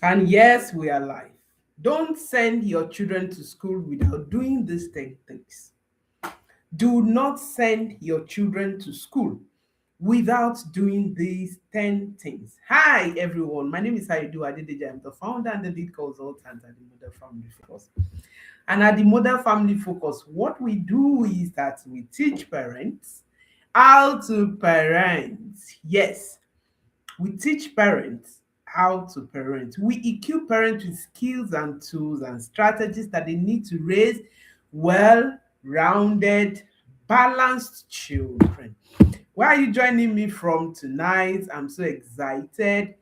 And yes, we are live. Don't send your children to school without doing these 10 things. Do not send your children to school without doing these 10 things. Hi, everyone. My name is Ayo Adedeji. I'm the founder and the lead consultant at the Model Family Focus. And at the Model Family Focus, what we do is that we teach parents how to parent. Yes, we teach parents how to parent. We equip parents with skills and tools and strategies that they need to raise well-rounded, balanced children. Where are you joining me from tonight? I'm so excited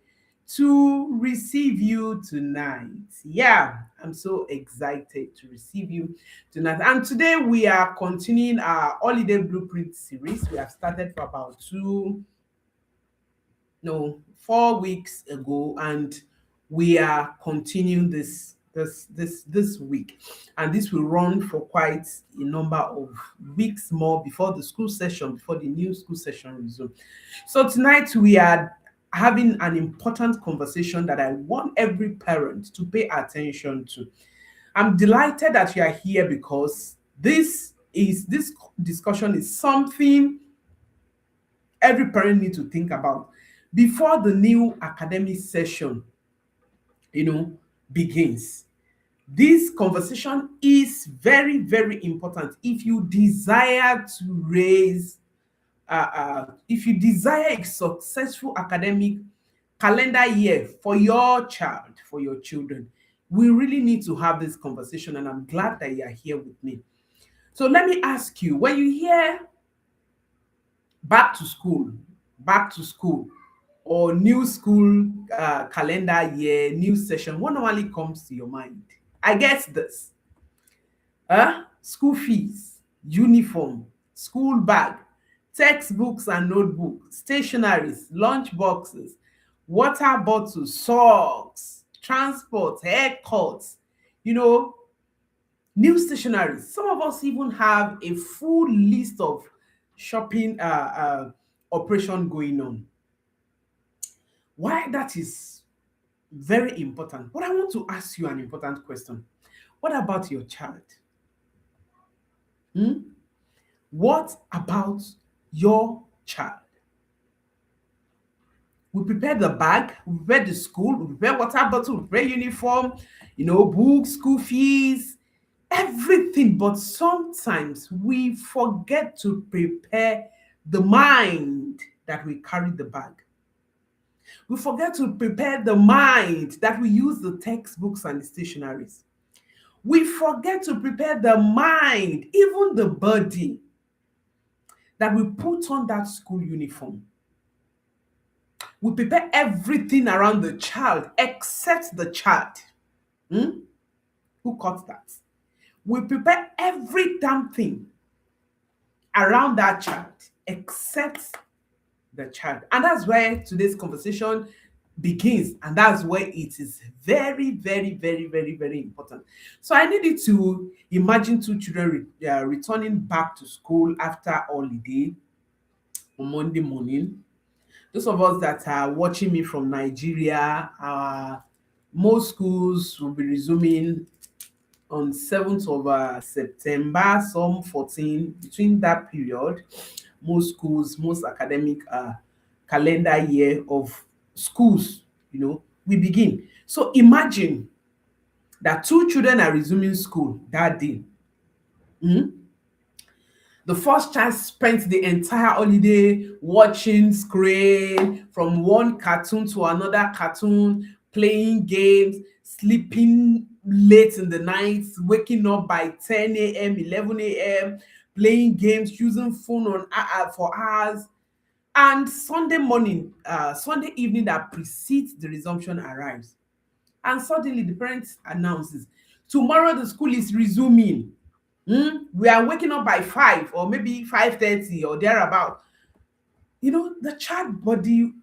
to receive you tonight. Yeah, I'm so excited to receive you tonight. And today we are continuing our holiday blueprint series. We have started for about 4 weeks ago, and we are continuing this week, and this will run for quite a number of weeks more before the new school session resumes. So tonight we are having an important conversation that I want every parent to pay attention to. I'm delighted that you are here because this discussion is something every parent needs to think about before the new academic session, you know, begins. This conversation is very, very important if you desire to raise, if you desire a successful academic calendar year for your child, for your children. We really need to have this conversation, and I'm glad that you are here with me. So let me ask you, when you hear back to school, back to school, or new school calendar year, new session, what normally comes to your mind? I guess this. School fees, uniform, school bag, textbooks and notebooks, stationaries, lunch boxes, water bottles, socks, transport, haircuts, you know, new stationaries. Some of us even have a full list of shopping operation going on. Why that is very important. But I want to ask you an important question. What about your child? Hmm? What about your child? We prepare the bag, we prepare the school, we prepare water bottle, we prepare uniform, books, school fees, everything. But sometimes we forget to prepare the mind that we carry the bag. We forget to prepare the mind that we use the textbooks and the stationaries. We forget to prepare the mind, even the body, that we put on that school uniform. We prepare everything around the child except the child. Hmm? Who caught that? We prepare every damn thing around that child except the child. And that's where today's conversation begins. And that's where it is very, very, very, very, very important. So I need you to imagine two children returning back to school after holiday on Monday morning. Those of us that are watching me from Nigeria, most schools will be resuming on 7th of September, some 14. Between that period, most schools, most academic calendar year of schools, we begin. So imagine that two children are resuming school that day. Mhm. The first child spent the entire holiday watching screen, from one cartoon to another cartoon, playing games, sleeping late in the night, waking up by 10 a.m., 11 a.m., playing games, using phone for hours. And Sunday evening that precedes the resumption arrives. And suddenly the parents announces, tomorrow the school is resuming. We are waking up by 5 or maybe 5:30 or thereabout. The child body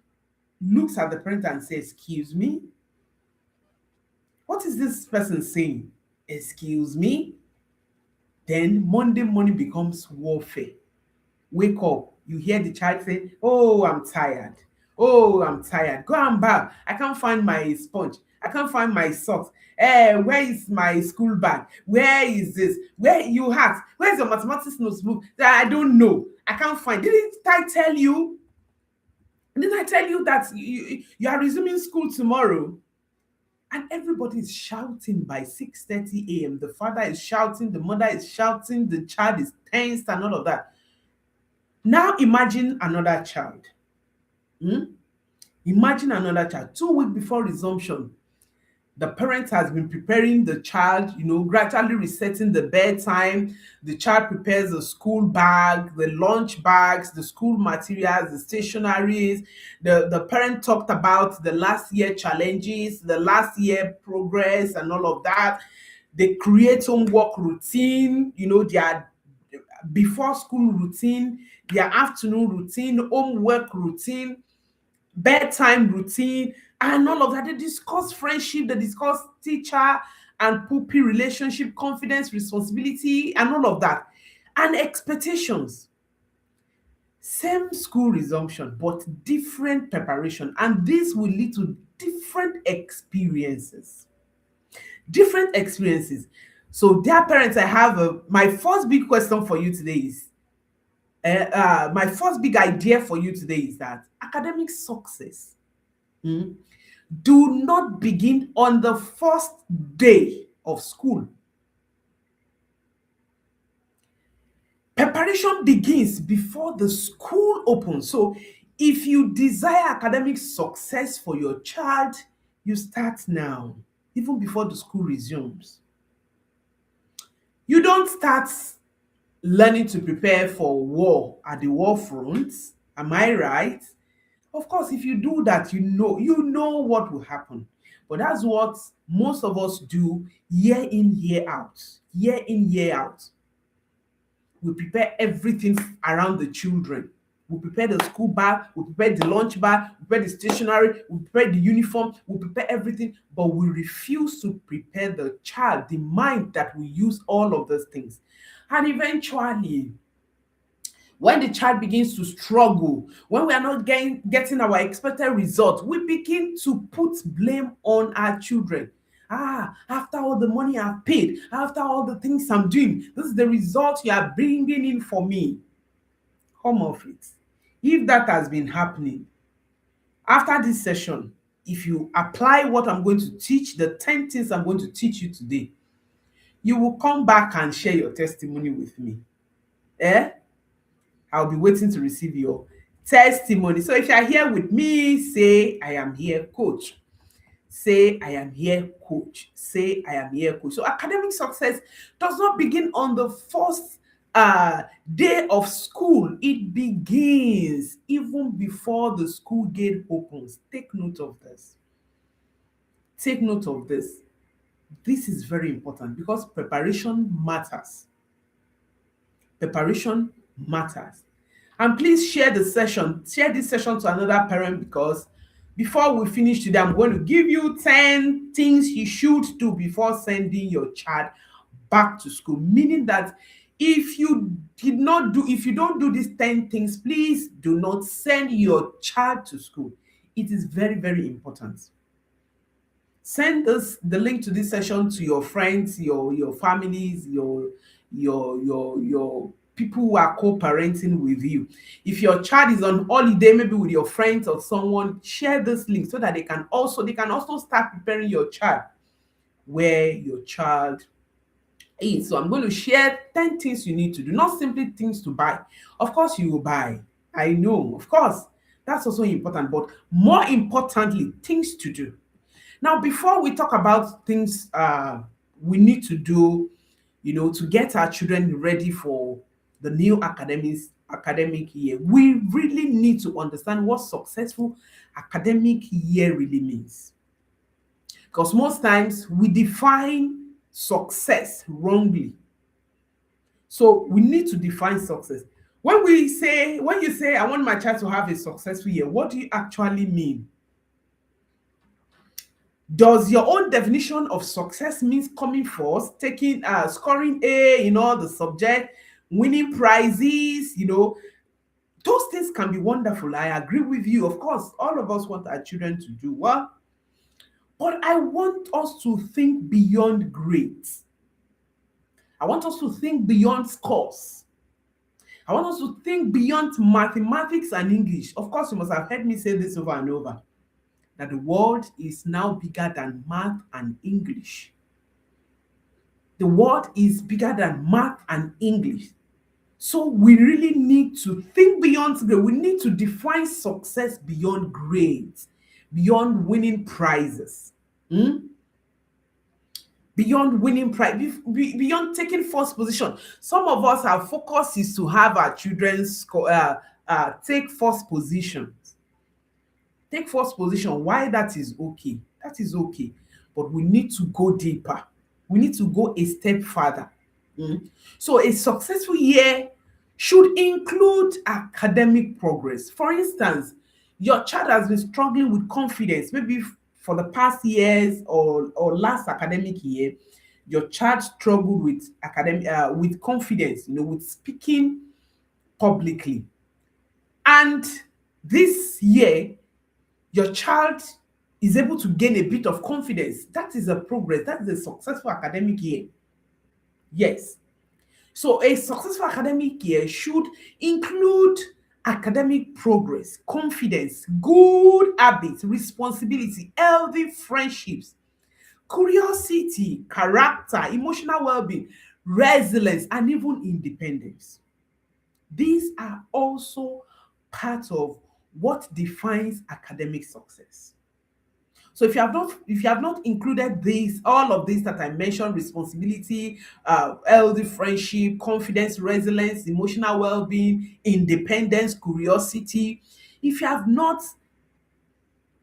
looks at the parent and says, excuse me, what is this person saying? Excuse me? Then Monday morning becomes warfare. Wake up, you hear the child say, oh, I'm tired. Oh, I'm tired. Go and bath. I can't find my sponge. I can't find my socks. Where is my school bag? Where is this? Where you hat? Where's your mathematics notebook? That I don't know. I can't find. Didn't I tell you? Didn't I tell you that you are resuming school tomorrow? And everybody is shouting by 6:30 a.m. The father is shouting, the mother is shouting, the child is tensed and all of that. Now imagine another child. Hmm? Imagine another child. 2 weeks before resumption, the parent has been preparing the child, gradually resetting the bedtime. The child prepares the school bag, the lunch bags, the school materials, the stationaries. The parent talked about the last year challenges, the last year progress, and all of that. They create homework routine, their before school routine, their afternoon routine, homework routine, bedtime routine, and all of that. They discuss friendship, they discuss teacher and pupil relationship, confidence, responsibility, and all of that. And expectations. Same school resumption, but different preparation. And this will lead to different experiences. Different experiences. So, dear parents, I have my first big question for you today is my first big idea for you today is that academic success do not begin on the first day of school. Preparation begins before the school opens. So if you desire academic success for your child, you start now, even before the school resumes. You don't start learning to prepare for war at the war front. Am I right? Of course, if you do that, you know what will happen. But that's what most of us do year in, year out. Year in, year out. We prepare everything around the children. We prepare the school bag, we prepare the lunch bag, we prepare the stationery, we prepare the uniform, we prepare everything, but we refuse to prepare the child, the mind that will use all of those things. And eventually, when the child begins to struggle, when we are not getting our expected result, we begin to put blame on our children. After all the money I've paid, after all the things I'm doing, this is the result you are bringing in for me. Come off it. If that has been happening, after this session, if you apply what I'm going to teach, the 10 things I'm going to teach you today, you will come back and share your testimony with me. Eh? I'll be waiting to receive your testimony. So if you are here with me, say, I am here, coach. Say, I am here, coach. Say, I am here, coach. So academic success does not begin on the first day of school. It begins even before the school gate opens. Take note of this. Take note of this. This is very important because preparation matters. Preparation matters. And please share the session, share this session to another parent, because before we finish today, I'm going to give you 10 things you should do before sending your child back to school. Meaning that if you don't do these 10 things, please do not send your child to school. It is very, very important. Send the link to this session to your friends, your families, your people who are co-parenting with you. If your child is on holiday, maybe with your friends or someone, share this link so that they can also start preparing your child where your child is. So I'm going to share 10 things you need to do, not simply things to buy. Of course you will buy, I know, of course, that's also important, but more importantly, things to do. Now, before we talk about things we need to do, to get our children ready for the new academic year, we really need to understand what successful academic year really means. Because most times we define success wrongly. So we need to define success. When you say, I want my child to have a successful year, what do you actually mean? Does your own definition of success means coming first, taking scoring A in all the subject, winning prizes? Those things can be wonderful. I agree with you. Of course, all of us want our children to do well. But I want us to think beyond grades. I want us to think beyond scores. I want us to think beyond mathematics and English. Of course, you must have heard me say this over and over, that the world is now bigger than math and English. The world is bigger than math and English. So we really need to think beyond grade. We need to define success beyond grades, beyond winning prizes. Hmm? Beyond winning prize, beyond taking first position. Some of us, our focus is to have our children take first positions. Take first position. Why that is okay? That is okay, but we need to go deeper. We need to go a step further. Mm. So a successful year should include academic progress. For instance, your child has been struggling with confidence, maybe for the past years or last academic year. Your child struggled with academic with confidence, with speaking publicly. And this year, your child is able to gain a bit of confidence. That is a progress. That is a successful academic year. Yes. So a successful academic year should include academic progress, confidence, good habits, responsibility, healthy friendships, curiosity, character, emotional well-being, resilience, and even independence. These are also part of what defines academic success. So if you have not included these, all of these that I mentioned, responsibility, healthy friendship, confidence, resilience, emotional well-being, independence, curiosity, if you have not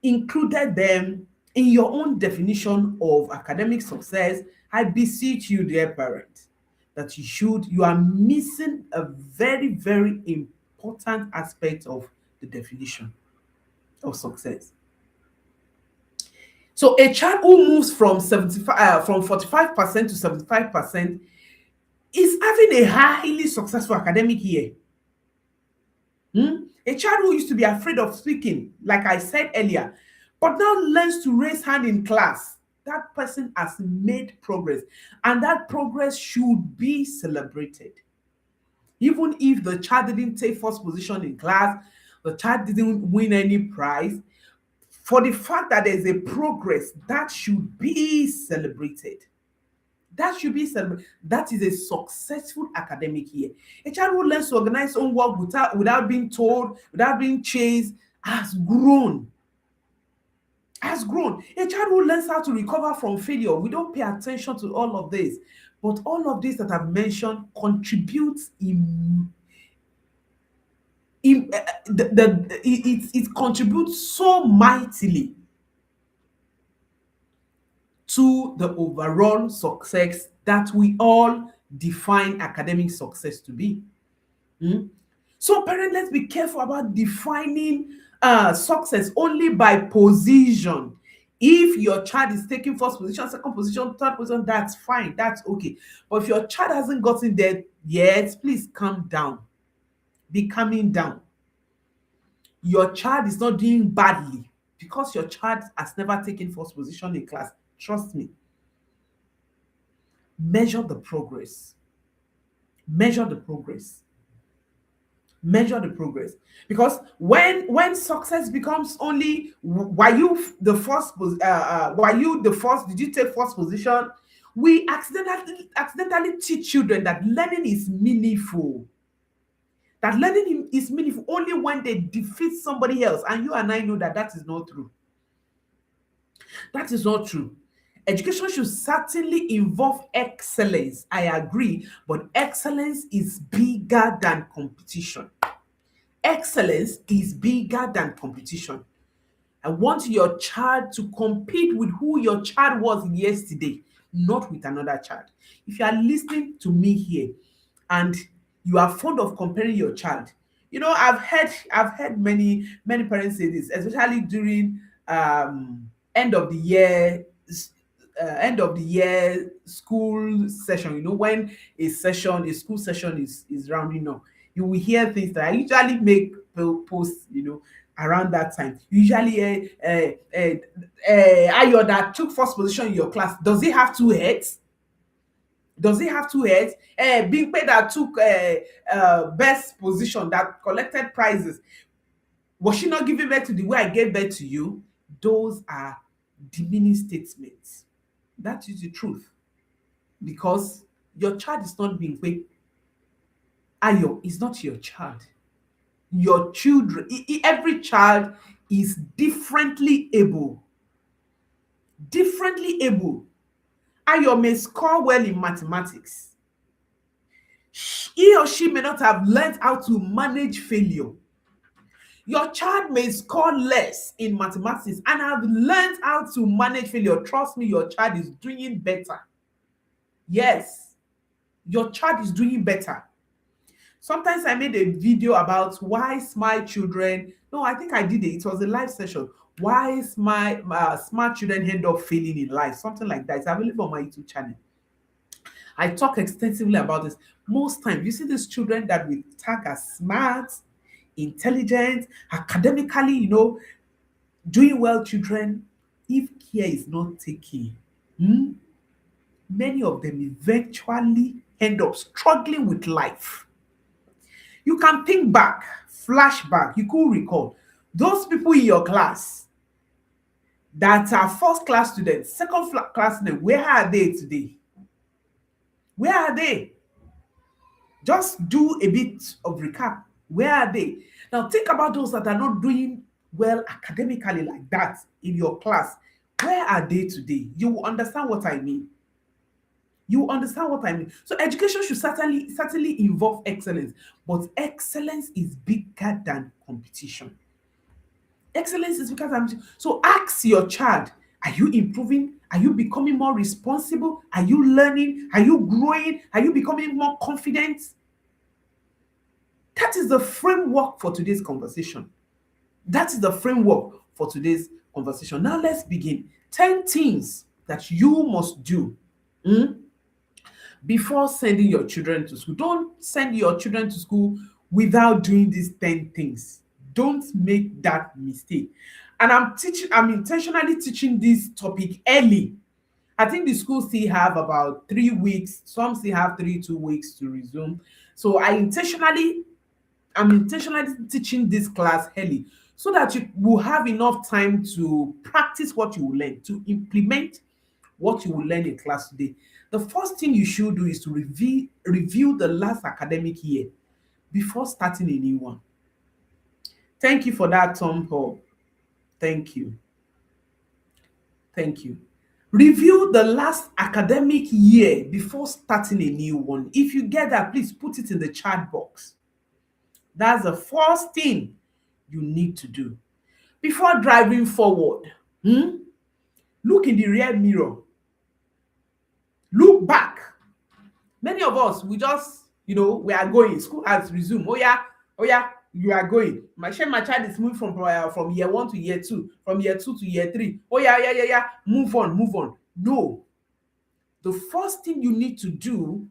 included them in your own definition of academic success, I beseech you, dear parent, that you are missing a very, very important aspect of the definition of success. So a child who moves from 45% to 75% is having a highly successful academic year. A child who used to be afraid of speaking, like I said earlier, but now learns to raise hand in class. That person has made progress, and that progress should be celebrated. Even if the child didn't take first position in class, the child didn't win any prize, for the fact that there's a progress, that should be celebrated. That should be celebrated. That is a successful academic year. A child who learns to organize own work without being told, without being chased, has grown. Has grown. A child who learns how to recover from failure. We don't pay attention to all of this, but all of this that I've mentioned contributes it contributes so mightily to the overall success that we all define academic success to be. Hmm? So, parents, let's be careful about defining success only by position. If your child is taking first position, second position, third position, that's fine, that's okay. But if your child hasn't gotten there yet, please calm down. Be calming down. Your child is not doing badly because your child has never taken first position in class. Trust me. Measure the progress. Measure the progress. Measure the progress. Because when success becomes only were you the first were you the first, did you take first position, we accidentally teach children that learning is meaningful. That learning is meaningful only when they defeat somebody else, and you and I know that that is not true. That is not true. Education should certainly involve excellence. I agree, but excellence is bigger than competition. Excellence is bigger than competition. I want your child to compete with who your child was yesterday, not with another child. If you are listening to me here and you are fond of comparing your child, I've heard many parents say this, especially during end of the year school session. When a school session is rounding up, you will hear things that I usually make posts. around that time. Usually, Ayo that took first position in your class, does he have two heads? Does he have two heads? Bimpe that took best position, that collected prizes, was she not giving birth to the way I gave birth to you? Those are demeaning statements. That is the truth. Because your child is not being paid. Ayo is not your child. Your children, every child is differently able. Differently able. Ayo may score well in mathematics. He or she may not have learned how to manage failure. Your child may score less in mathematics and have learned how to manage failure. Trust me, your child is doing better. Yes, your child is doing better. Sometimes I made a video about why smart children, no, I think I did it. It was a live session. Why smart children end up failing in life, something like that. It's available on my YouTube channel. I talk extensively about this. Most times, you see these children that we tag as smart, intelligent, academically, doing well children, if care is not taken, many of them eventually end up struggling with life. You can think back, flashback, you could recall those people in your class that are first class students, second class students, where are they today? Where are they? Just do a bit of recap. Where are they? Now think about those that are not doing well academically like that in your class. Where are they today? You will understand what I mean. You will understand what I mean. So education should certainly involve excellence, but excellence is bigger than competition. Excellence is bigger than, so ask your child, are you improving? Are you becoming more responsible? Are you learning? Are you growing? Are you becoming more confident? That is the framework for today's conversation. That is the framework for today's conversation. Now let's begin. 10 things that you must do before sending your children to school. Don't send your children to school without doing these 10 things. Don't make that mistake. And I'm intentionally teaching this topic early. I think the schools still have about 3 weeks. Some still have 2 weeks to resume. So I'm intentionally teaching this class early so that you will have enough time to practice what you will learn, to implement what you will learn in class today. The first thing you should do is to review the last academic year before starting a new one. Thank you for that, Tom Paul. Thank you. Thank you. Review the last academic year before starting a new one. If you get that, please put it in the chat box. That's the first thing you need to do. Before driving forward, look in the rear mirror. Look back. Many of us, we just, we are going. School has resumed. Oh yeah, you are going. My child is moving from year 1 to year 2, from year 2 to year 3. Oh yeah. Move on. No. The first thing you need to do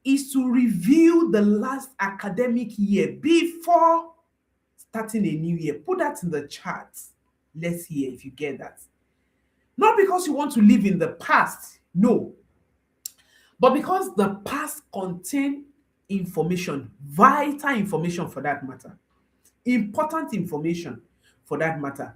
is to review the last academic year before starting a new year. Put that in the chat. Let's hear if you get that. Not because you want to live in the past, no, but because the past contains information, vital information for that matter, important information for that matter.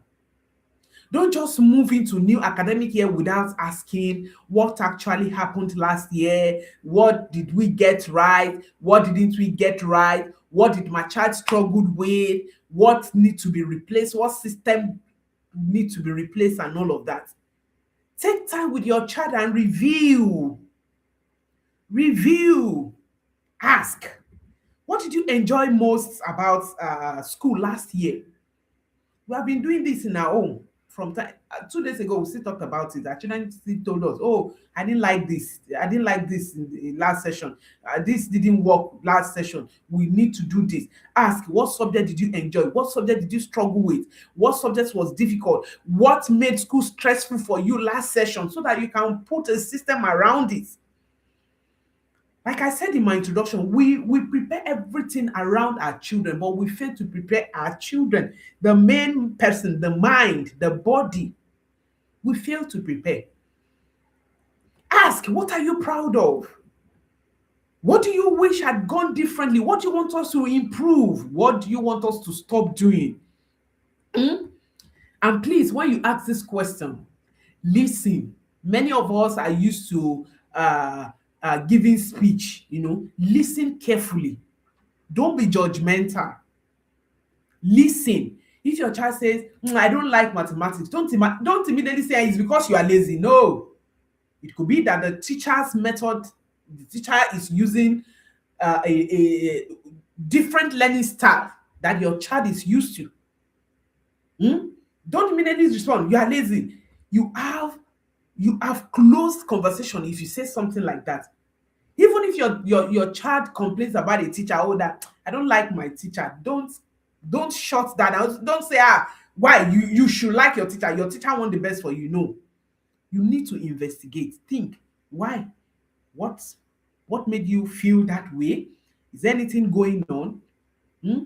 Don't just move into new academic year without asking what actually happened last year. What did we get right? What didn't we get right? What did my child struggle with? What needs to be replaced? What system needs to be replaced and all of that? Take time with your child and review. Ask, what did you enjoy most about school last year? We have been doing this in our home from time. 2 days ago, we still talked about it. Our children still told us, "Oh, I didn't like this. I didn't like this in the last session. This didn't work last session. We need to do this." Ask, what subject did you enjoy? What subject did you struggle with? What subject was difficult? What made school stressful for you last session? So that you can put a system around it. Like I said in my introduction, we prepare everything around our children, but we fail to prepare our children, the main person, the mind, the body. We fail to prepare. Ask, what are you proud of? What do you wish had gone differently? What do you want us to improve? What do you want us to stop doing? Hmm? And please, when you ask this question, listen. Many of us are used to giving speech, listen carefully. Don't be judgmental. Listen. If your child says, I don't like mathematics, don't immediately say it's because you are lazy. No. It could be that the teacher's method, the teacher is using a different learning style that your child is used to. Hmm? Don't immediately respond, you are lazy. You have closed conversation if you say something like that. Even if your child complains about a teacher, oh, that I don't like my teacher, don't shut that down. Don't say, why you should like your teacher. Your teacher want the best for you. No, you need to investigate. Think, why? What what made you feel that way? Is there anything going on? Hmm?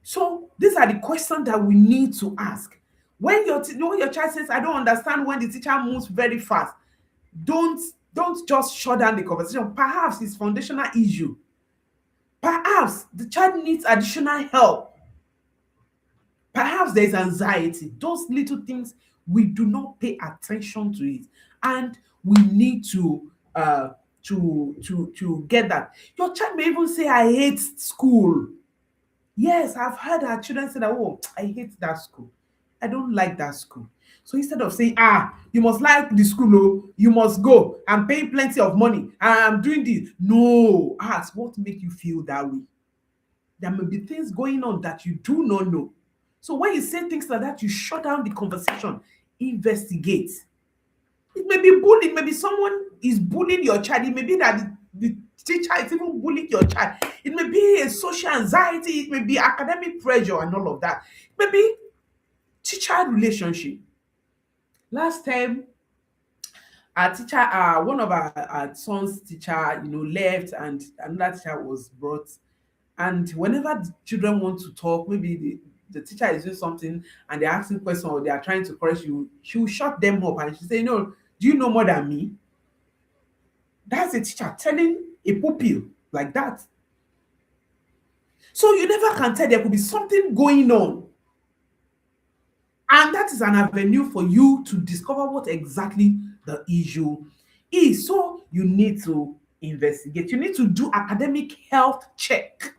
So these are the questions that we need to ask. When your child says, I don't understand when the teacher moves very fast, don't don't just shut down the conversation. Perhaps it's foundational issue. Perhaps the child needs additional help. Perhaps there's anxiety. Those little things, we do not pay attention to it, and we need to get that. Your child may even say, I hate school. Yes, I've heard our children say that, oh, I hate that school. I don't like that school. So instead of saying, you must like the school, oh, you must go. I'm paying plenty of money, and I'm doing this. No, ask what make you feel that way. There may be things going on that you do not know. So when you say things like that, you shut down the conversation. Investigate. It may be bullying, maybe someone is bullying your child. It may be that the teacher is even bullying your child. It may be a social anxiety, it may be academic pressure and all of that. It may be teacher relationship. Last time, our teacher, one of our son's teacher, left, and another teacher was brought. And whenever the children want to talk, maybe the teacher is doing something and they're asking questions or they are trying to correct you, she will shut them up and she say, no, do you know more than me? That's a teacher telling a pupil like that. So you never can tell, there could be something going on. And that is an avenue for you to discover what exactly the issue is. So you need to investigate. You need to do academic health check,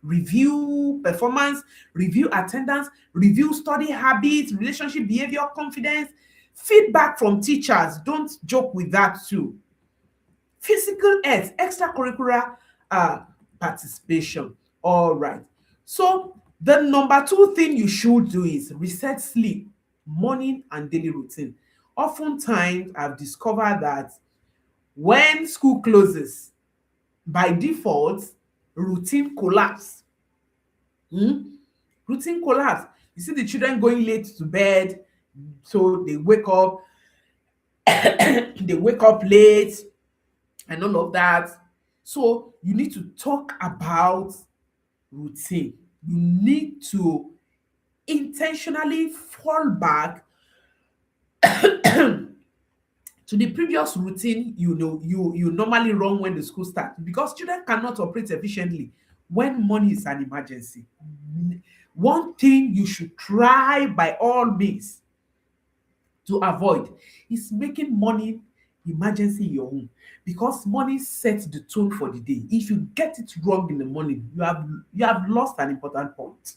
review performance, review attendance, review study habits, relationship behavior, confidence, feedback from teachers. Don't joke with that too. Physical health, extracurricular participation. All right. So the number two thing you should do is reset sleep, morning and daily routine. Oftentimes, I've discovered that when school closes, by default, routine collapse. Hmm? Routine collapse. You see the children going late to bed, so they wake up, they wake up late, and all of that. So you need to talk about routine. You need to intentionally fall back to the previous routine you normally run when the school starts, because children cannot operate efficiently when money is an emergency. One thing you should try by all means to avoid is making money emergency your own, because money sets the tone for the day. If you get it wrong in the morning, you have lost an important point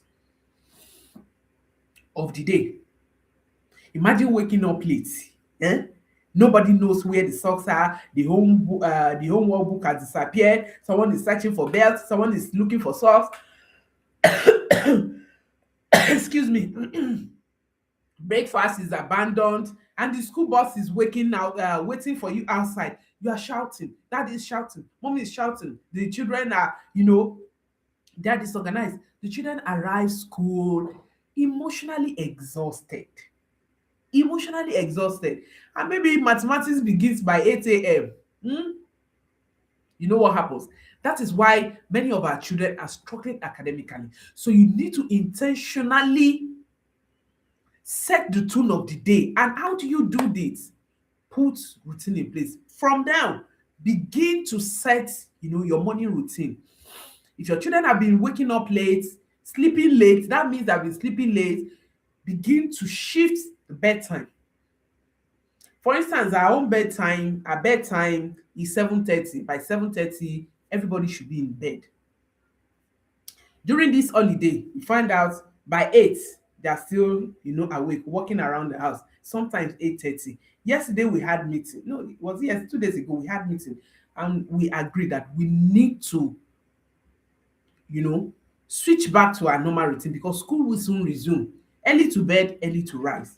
of the day. Imagine waking up late, eh? Nobody knows where the socks are, the homework book has disappeared, someone is searching for belts, someone is looking for socks. Excuse me. Breakfast is abandoned, and the school bus is waiting for you outside. You are shouting, dad is shouting, mom is shouting, the children are, they are disorganized. The children arrive school emotionally exhausted, and maybe mathematics begins by 8 a.m. You know what happens? That is why many of our children are struggling academically. So you need to intentionally set the tone of the day. And how do you do this? Put routine in place. From now, begin to set, your morning routine. If your children have been waking up late, sleeping late, that means they've been sleeping late, begin to shift the bedtime. For instance, our bedtime is 7:30. By 7:30, everybody should be in bed. During this holiday, you find out by 8, they are still, awake, walking around the house, sometimes 8:30. Yesterday we had meeting. No, it was yes, 2 days ago we had meeting, and we agreed that we need to, you know, switch back to our normal routine because school will soon resume. Early to bed, early to rise.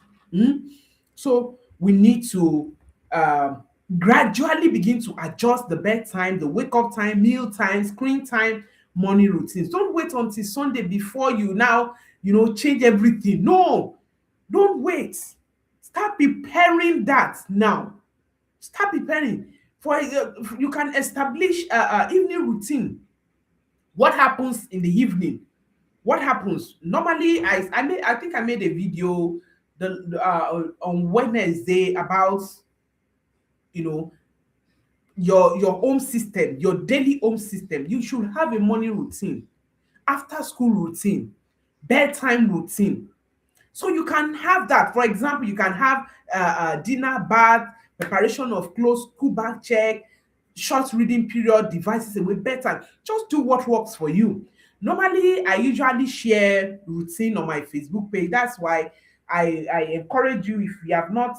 So we need to gradually begin to adjust the bedtime, the wake up time, meal time, screen time, morning routines. Don't wait until Sunday before you now, change everything. No, don't wait. Start preparing that now. Start preparing for you can establish evening routine. What happens in the evening? What happens normally? I think I made a video on Wednesday about, you know your home system, your daily home system. You should have a morning routine, after school routine, bedtime routine. So you can have that. For example, you can have dinner, bath, preparation of clothes, school bag check, short reading period, devices away, bedtime. Just do what works for you. Normally, I usually share routine on my Facebook page. That's why I encourage you, if you are not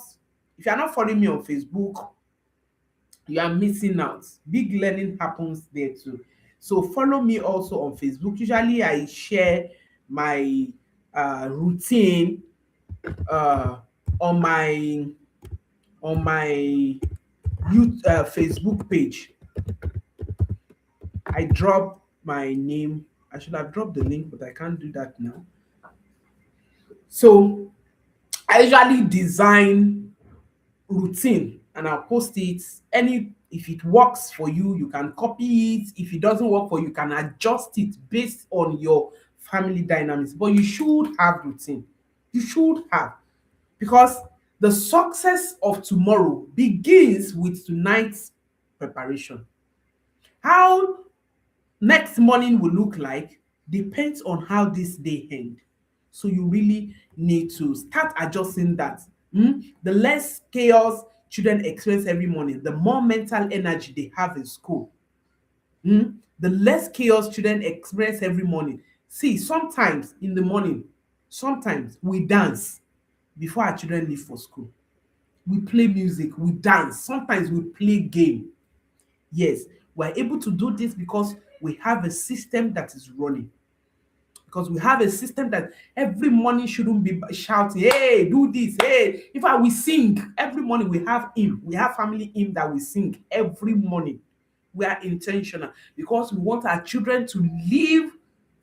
following me on Facebook, you are missing out. Big learning happens there too. So follow me also on Facebook. Usually I share my routine uh on my youth Facebook page. I drop my name. I should have dropped the link, but I can't do that now. So I usually design routine and I'll post it. Any If it works for you, you can copy it. If it doesn't work for you, you can adjust it based on your family dynamics. But you should have routine. You should have, because the success of tomorrow begins with tonight's preparation. How next morning will look like depends on how this day end. So you really need to start adjusting that. The less chaos children experience every morning, the more mental energy they have in school. The less chaos children experience every morning. See, sometimes in the morning, sometimes we dance before our children leave for school. We play music, we dance, sometimes we play game. Yes, we're able to do this because we have a system that is running. Because we have a system that every morning shouldn't be shouting, hey, do this, hey. In fact, we sing every morning. We have hymn, we have family hymn that we sing every morning. We are intentional because we want our children to leave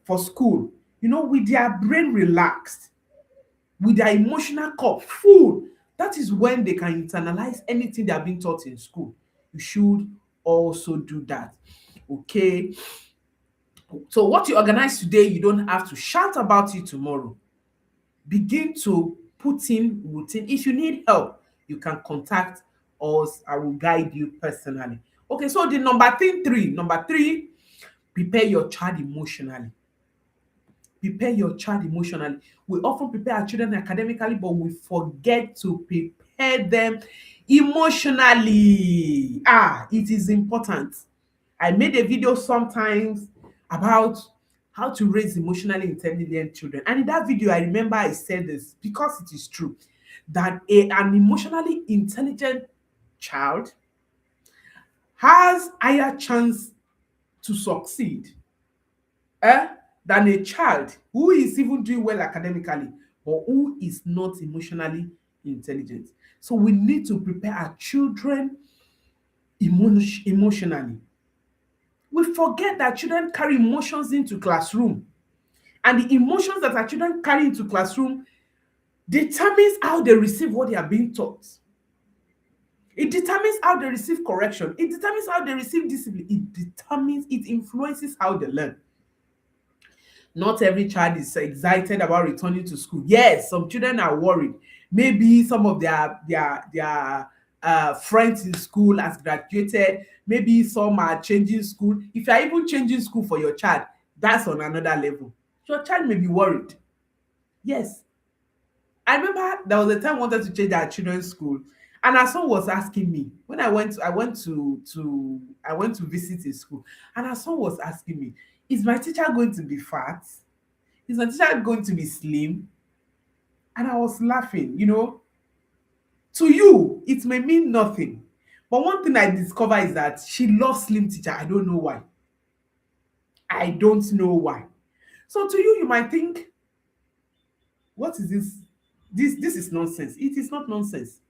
for school, with their brain relaxed, with their emotional cup full. That is when they can internalize anything they are being taught in school. You should also do that. Okay. So what you organize today, you don't have to shout about it tomorrow. Begin to put in routine. If you need help, you can contact us. I will guide you personally. Okay, so the number three, prepare your child emotionally. Prepare your child emotionally. We often prepare our children academically, but we forget to prepare them emotionally. It is important. I made a video sometimes about how to raise emotionally intelligent children. And in that video, I remember I said this because it is true that an emotionally intelligent child has higher chance to succeed eh, than a child who is even doing well academically but who is not emotionally intelligent. So we need to prepare our children emotionally. We forget that children carry emotions into classroom, and the emotions that our children carry into classroom determines how they receive what they are being taught. It determines how they receive correction. It determines how they receive discipline. It influences how they learn. Not every child is excited about returning to school. Yes, some children are worried. Maybe some of their friends in school has graduated. Maybe some are changing school. If you are even changing school for your child, that's on another level. Your child may be worried. Yes, I remember there was a time I wanted to change our children's school, and our son was asking me when I went to visit his school, and our son was asking me, "Is my teacher going to be fat? Is my teacher going to be slim?" And I was laughing. To you, it may mean nothing, but one thing I discovered is that she loves slim teacher. I don't know why. I don't know why. So to you, you might think, "What is this? This is nonsense." It is not nonsense.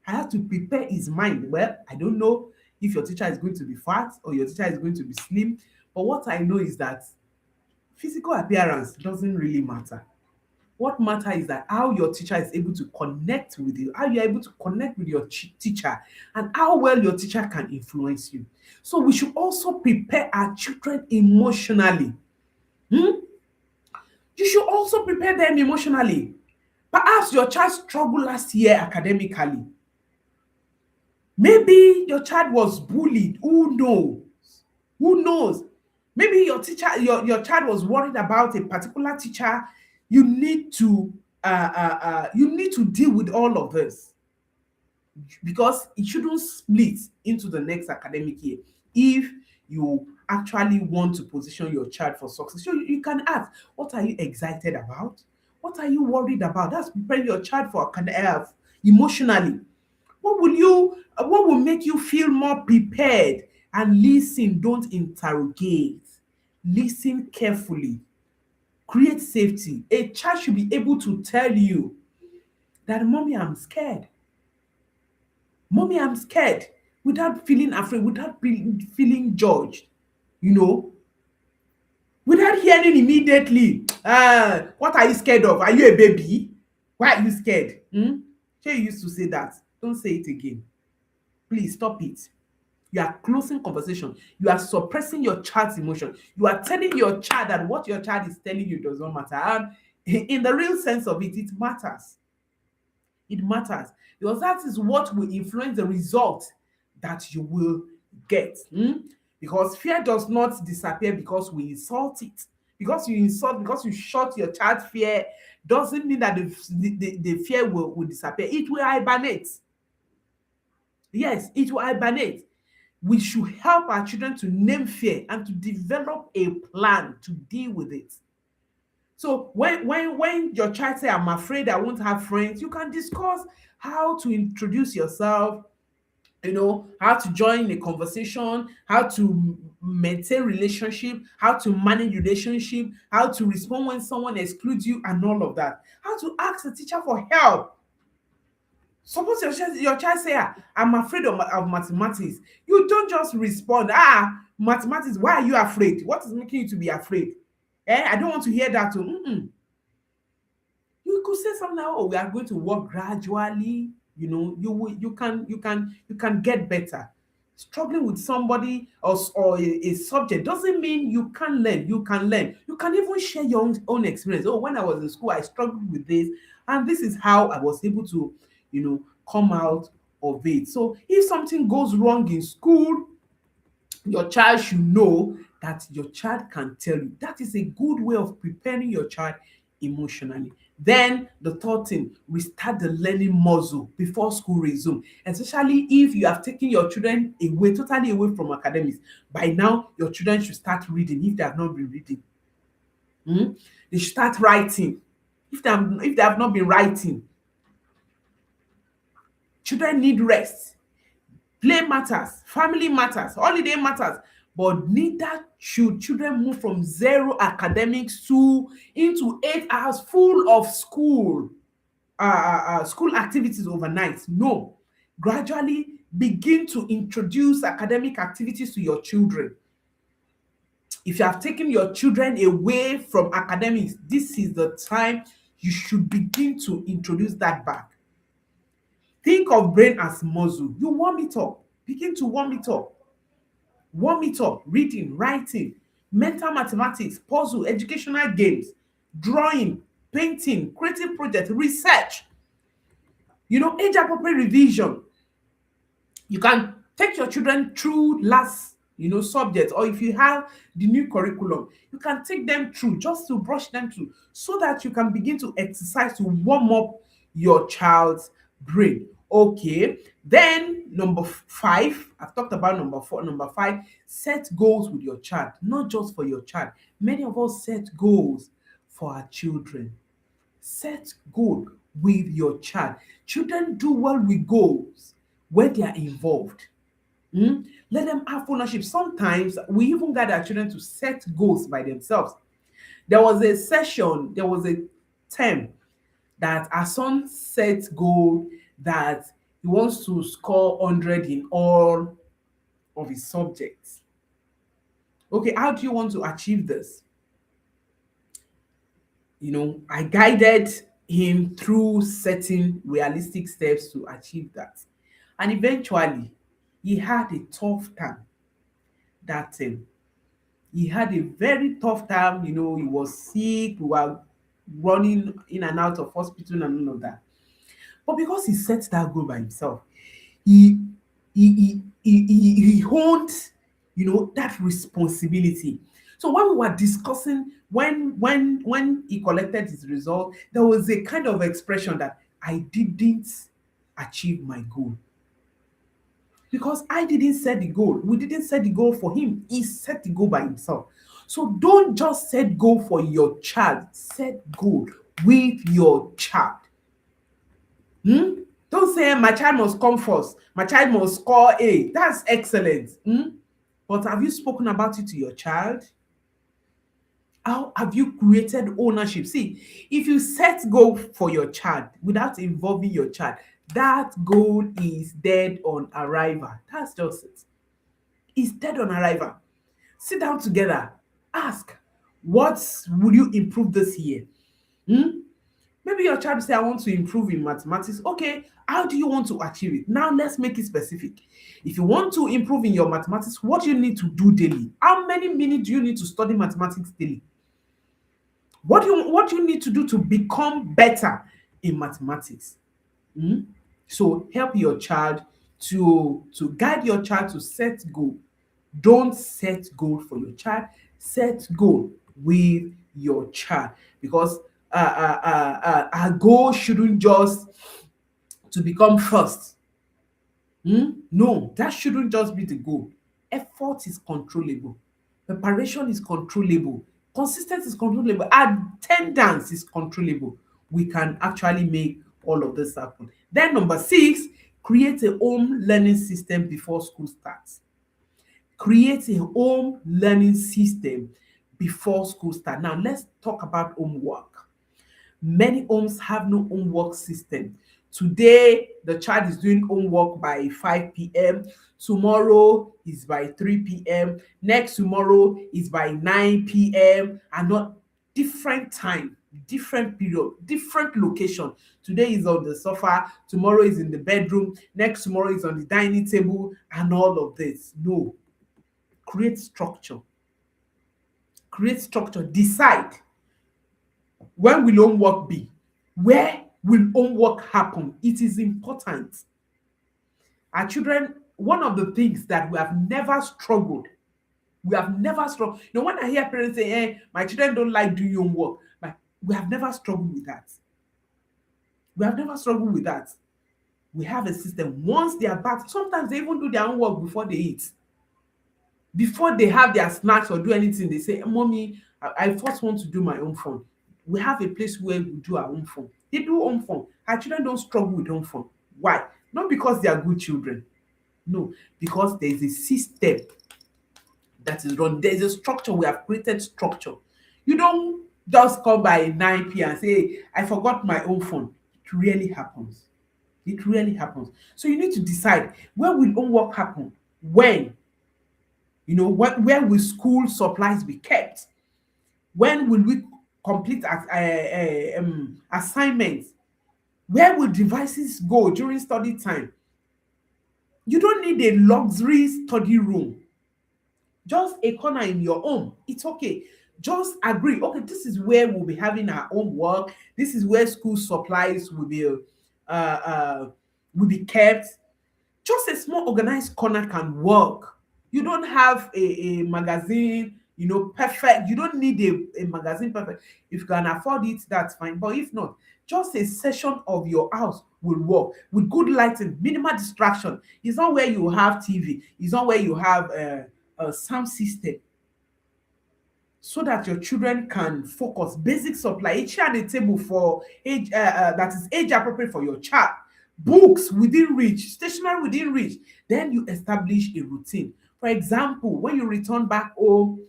I have to prepare his mind. Well, I don't know if your teacher is going to be fat or your teacher is going to be slim, but what I know is that physical appearance doesn't really matter. What matters is that how your teacher is able to connect with you, how you're able to connect with your teacher, and how well your teacher can influence you. So we should also prepare our children emotionally. Hmm? You should also prepare them emotionally. Perhaps your child struggled last year academically. Maybe your child was bullied. Who knows? Who knows? Maybe your child was worried about a particular teacher. You need to you need to deal with all of this, because it shouldn't split into the next academic year if you actually want to position your child for success. So you can ask, what are you excited about? What are you worried about? That's preparing your child for emotionally. What will make you feel more prepared? And listen, don't interrogate. Listen carefully. Create safety. A child should be able to tell you that, "Mommy, I'm scared. Mommy, I'm scared," without feeling afraid, without feeling judged, you know, without hearing immediately, "What are you scared of? Are you a baby? Why are you scared?" Shey you used to say that. Don't say it again. Please stop it. You are closing conversation. You are suppressing your child's emotion. You are telling your child that what your child is telling you does not matter. And in the real sense of it, it matters. It matters, because that is what will influence the result that you will get. Because fear does not disappear because we insult it. Because you shut your child's fear, doesn't mean that the fear will disappear. It will hibernate. Yes, it will hibernate. We should help our children to name fear and to develop a plan to deal with it. So when your child say, "I'm afraid I won't have friends," you can discuss how to introduce yourself, how to join a conversation, how to maintain relationship, how to manage relationship, how to respond when someone excludes you, and all of that. How to ask the teacher for help. Suppose your child say, "I'm afraid of mathematics." You don't just respond, "Mathematics, why are you afraid? What is making you to be afraid?" I don't want to hear that too. You could say something like, "Oh, we are going to work gradually. You can get better." Struggling with somebody or a subject doesn't mean you can't learn. You can learn. You can even share your own experience. "Oh, when I was in school, I struggled with this, and this is how I was able to, come out of it." So if something goes wrong in school, your child should know that your child can tell you. That is a good way of preparing your child emotionally. Then the third thing, restart the learning muscle before school resume, especially if you have taken your children totally away from academics. By now your children should start reading if they have not been reading. They should start writing if they have not been writing. Children need rest. Play matters, family matters, holiday matters, but neither should children move from zero academics to into 8 hours full of school activities overnight. No. Gradually begin to introduce academic activities to your children. If you have taken your children away from academics, this is the time you should begin to introduce that back. Think of brain as muscle. You warm it up. Begin to warm it up. Warm it up. Reading, writing, mental mathematics, puzzle, educational games, drawing, painting, creative project, research. Age appropriate revision. You can take your children through last subject, or if you have the new curriculum, you can take them through just to brush them through, so that you can begin to exercise to warm up your child's brain. Okay, then number 5, I've talked about number 4. Number 5, set goals with your child. Not just for your child, many of us set goals for our children. Set goal with your child. Children do well with goals when they are involved. Let them have ownership. Sometimes we even gather our children to set goals by themselves. There was a session, there was a term that our son set goal that he wants to score 100 in all of his subjects. Okay, how do you want to achieve this? I guided him through setting realistic steps to achieve that. And eventually, he had a tough time that term. He had a very tough time. He was sick. We were running in and out of hospital and all of that. But because he set that goal by himself, he he honed that responsibility. So when we were discussing, when he collected his result, there was a kind of expression that I didn't achieve my goal, because I didn't set the goal. We didn't set the goal for him. He set the goal by himself. So don't just set goal for your child. Set goal with your child. Don't say my child must come first. My child must score A. That's excellent. But have you spoken about it to your child? How have you created ownership? See, if you set goal for your child without involving your child, that goal is dead on arrival. That's just it. It's dead on arrival. Sit down together. Ask, what will you improve this year? Maybe your child say, I want to improve in mathematics. Okay, how do you want to achieve it? Now let's make it specific. If you want to improve in your mathematics, what do you need to do daily? How many minutes do you need to study mathematics daily? What do you need to do to become better in mathematics? So help your child to guide your child to set goal. Don't set goal for your child. Set goal with your child, because our goal shouldn't just to become first. No, that shouldn't just be the goal. Effort is controllable. Preparation is controllable. Consistency is controllable. Attendance is controllable. We can actually make all of this happen. Then number 6, create a home learning system before school starts. Create a home learning system before school starts. Now let's talk about homework. Many homes have no homework system. Today, the child is doing homework by 5 p.m. Tomorrow is by 3 p.m. Next tomorrow is by 9 p.m. And not different time, different period, different location. Today is on the sofa, tomorrow is in the bedroom, next tomorrow is on the dining table, and all of this. No. Create structure. Create structure. Decide, when will homework be? Where will homework happen? It is important. Our children, one of the things that we have never struggled, when I hear parents say, my children don't like doing homework, but we have never struggled with that. We have a system. Once they are back, sometimes they even do their homework before they eat. Before they have their snacks or do anything, they say, Mommy, I first want to do my own fun. We have a place where we do our own fun. They do home fun. Our children don't struggle with home fun. Why? Not because they are good children. No, because there is a system that is run. There is a structure. We have created structure. You don't just come by 9 p.m. and say, hey, I forgot my own fun. It really happens. So you need to decide, when will homework happen? When? Where will school supplies be kept? When will we complete assignments? Where will devices go during study time? You don't need a luxury study room, just a corner in your home. It's okay. Just agree, okay, this is where we'll be having our own work. This is where school supplies uh, will be kept. Just a small organized corner can work. You don't have a magazine, perfect. You don't need a magazine perfect. If you can afford it, that's fine. But if not, just a section of your house will work with good lighting, minimal distraction. It's not where you have TV. It's not where you have a sound system, so that your children can focus. Basic supply, a chair and a table for age that is age appropriate for your child, books within reach, stationery within reach. Then you establish a routine. For example, when you return back home,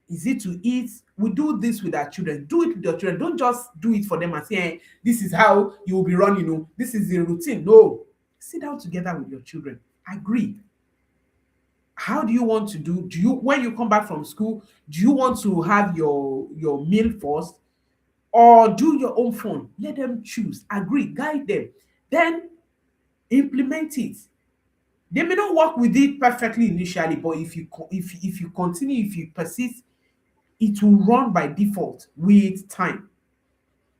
is it to eat? We do this with our children. Do it with your children. Don't just do it for them and say, this is how you will be running. This is the routine. No. Sit down together with your children. Agree. How do you want to do you, when you come back from school, do you want to have your meal first, or do your own fun? Let them choose. Agree. Guide them. Then implement it. They may not work with it perfectly initially, but if you continue, if you persist, it will run by default with time.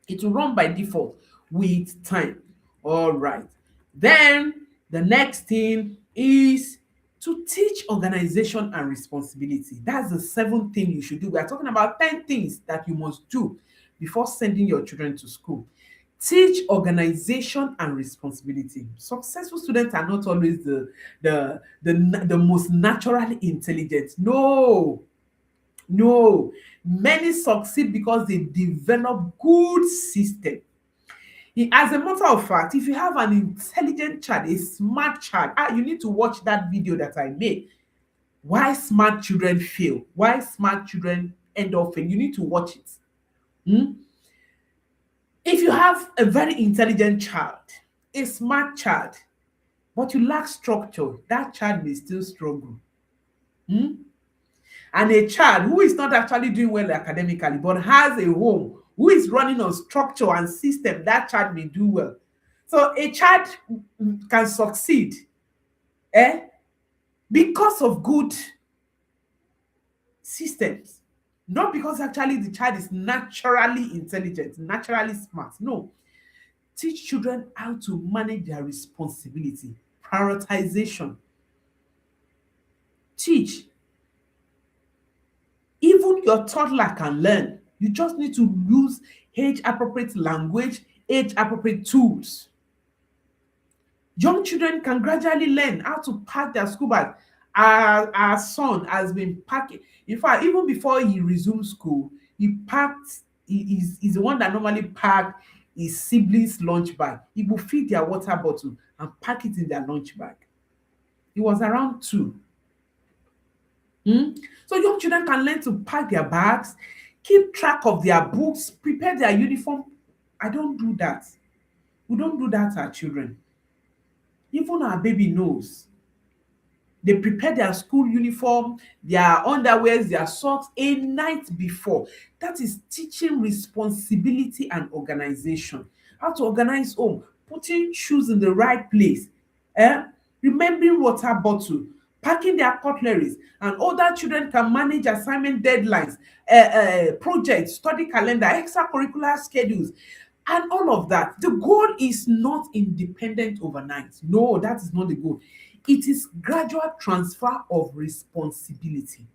It will run by default with time. All right. Then the next thing is to teach organization and responsibility. That's the seventh thing you should do. We are talking about 10 things that you must do before sending your children to school. Teach organization and responsibility. Successful students are not always the most naturally intelligent. No, no. Many succeed because they develop good system. As a matter of fact, if you have an intelligent child, a smart child, you need to watch that video that I made. Why smart children fail? Why smart children end up failing? You need to watch it. Hmm? If you have a very intelligent child, a smart child, but you lack structure, that child may still struggle. Hmm? And a child who is not actually doing well academically but has a home who is running on structure and system, that child may do well. So a child can succeed eh, because of good systems, not because actually the child is naturally intelligent, naturally smart. No. Teach children how to manage their responsibility, prioritization. Teach. Even your toddler can learn. You just need to use age appropriate language, age appropriate tools. Young children can gradually learn how to pack their school bag. Our son has been packing. In fact, even before he resumed school, he packed, he's the one that normally pack his siblings' lunch bag. He will fill their water bottle and pack it in their lunch bag. He was around 2. So young children can learn to pack their bags, keep track of their books, prepare their uniform. I don't do that. We don't do that to our children. Even our baby knows. They prepare their school uniform, their underwears, their socks a night before. That is teaching responsibility and organization. How to organize home, putting shoes in the right place, remembering water bottle, packing their cutleries. And older children can manage assignment deadlines, projects, study calendar, extracurricular schedules, and all of that. The goal is not independent overnight. No, that is not the goal. It is gradual transfer of responsibility.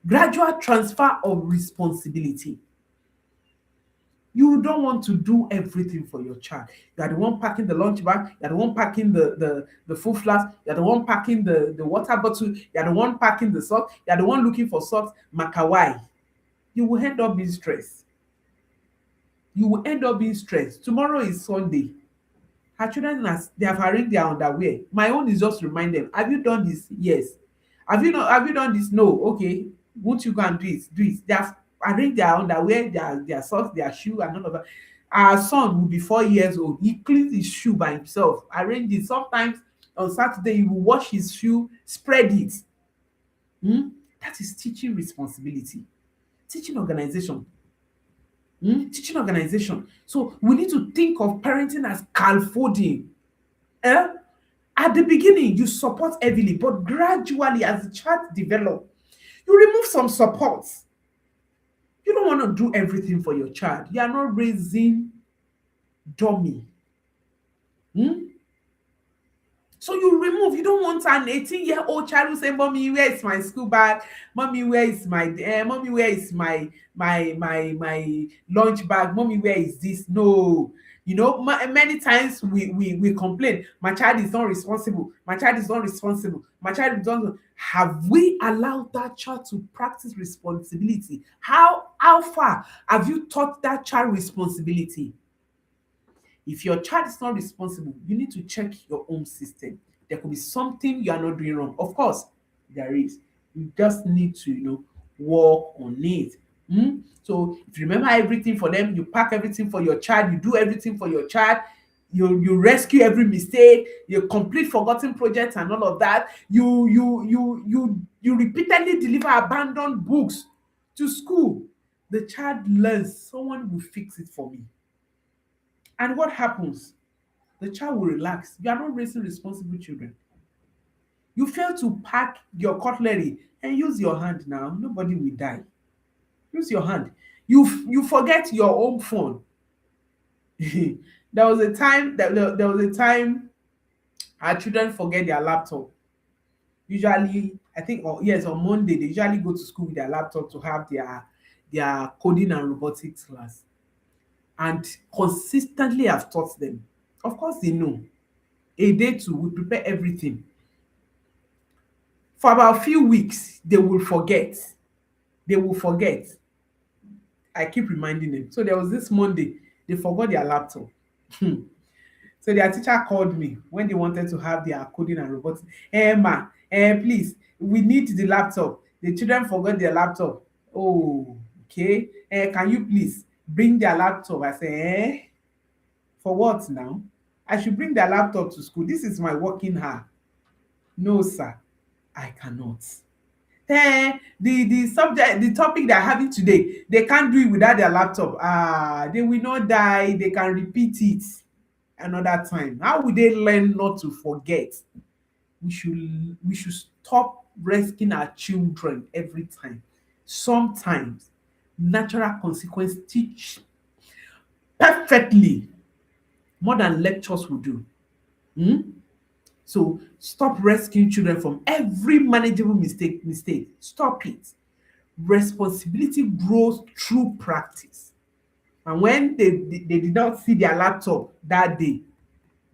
Gradual transfer of responsibility. You don't want to do everything for your child. You are the one packing the lunch bag, you are the one packing the food flask, you are the one packing the water bottle, you are the one packing the socks, you are the one looking for socks, makawai. You will end up being stressed. You will end up being stressed. Tomorrow is Sunday. Her children, they have arranged their underwear. My own is just remind them, have you done this? Yes. Have you done this? No. Okay. Won't you go and do it? Do it. They have arranged their underwear, their socks, their shoe, and all of that. Our son will be 4 years old. He cleans his shoe by himself, arrange it. Sometimes on Saturday, he will wash his shoe, spread it. That is teaching responsibility, teaching organization. Teaching organization. So we need to think of parenting as scaffolding. Eh? At the beginning, you support heavily, but gradually, as the child develops, you remove some supports. You don't want to do everything for your child. You are not raising dummy. Hmm? So you remove, you don't want an 18-year-old child who say, Mommy, where is my school bag? Mommy, where is mommy, where is my lunch bag? Mommy, where is this? No. Many times we complain, my child is not responsible, my child is not responsible, my child is not. Have we allowed that child to practice responsibility? How far have you taught that child responsibility? If your child is not responsible, you need to check your own system. There could be something you are not doing wrong. Of course, there is. You just need to, work on it. So if you remember everything for them, you pack everything for your child, you do everything for your child, you rescue every mistake, you complete forgotten projects and all of that. You repeatedly deliver abandoned books to school. The child learns someone will fix it for me. And what happens? The child will relax. You are not raising responsible children. You fail to pack your cutlery and use your hand now. Nobody will die. Use your hand. You forget your own phone. There was a time our children forget their laptop. Usually, I think, yes, on Monday they usually go to school with their laptop to have their coding and robotics class. And consistently I've taught them. Of course they know. A day two, we prepare everything. For about a few weeks, they will forget. They will forget. I keep reminding them. So there was this Monday, they forgot their laptop. So their teacher called me when they wanted to have their coding and robotics. Ma, please, we need the laptop. The children forgot their laptop. Oh, okay. Can you please bring their laptop? I say, for what now? I should bring their laptop to school. This is my working hour. No, sir, I cannot. The topic they're having today, they can't do it without their laptop. They will not die. They can repeat it another time. How will they learn not to forget? We should stop rescuing our children every time. Sometimes natural consequence teach perfectly more than lectures will do. Hmm? So stop rescuing children from every manageable mistake. Stop it. Responsibility grows through practice. And when they did not see their laptop that day,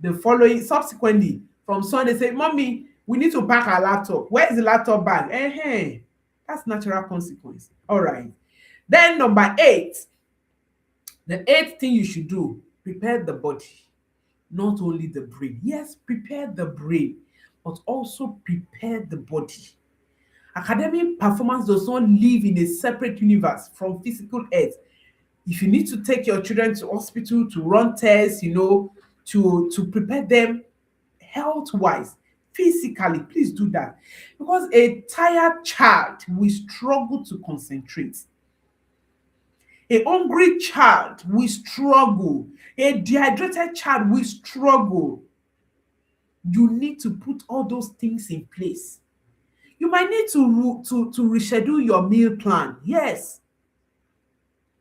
the following subsequently from Sunday say, Mommy, we need to pack our laptop. Where is the laptop bag? That's natural consequence. All right. Then number 8, the eighth thing you should do, prepare the body, not only the brain. Yes, prepare the brain, but also prepare the body. Academic performance does not live in a separate universe from physical health. If you need to take your children to hospital to run tests, to prepare them health wise, physically, please do that. Because a tired child will struggle to concentrate. A hungry child will struggle. A dehydrated child will struggle. You need to put all those things in place. You might need to reschedule your meal plan. Yes.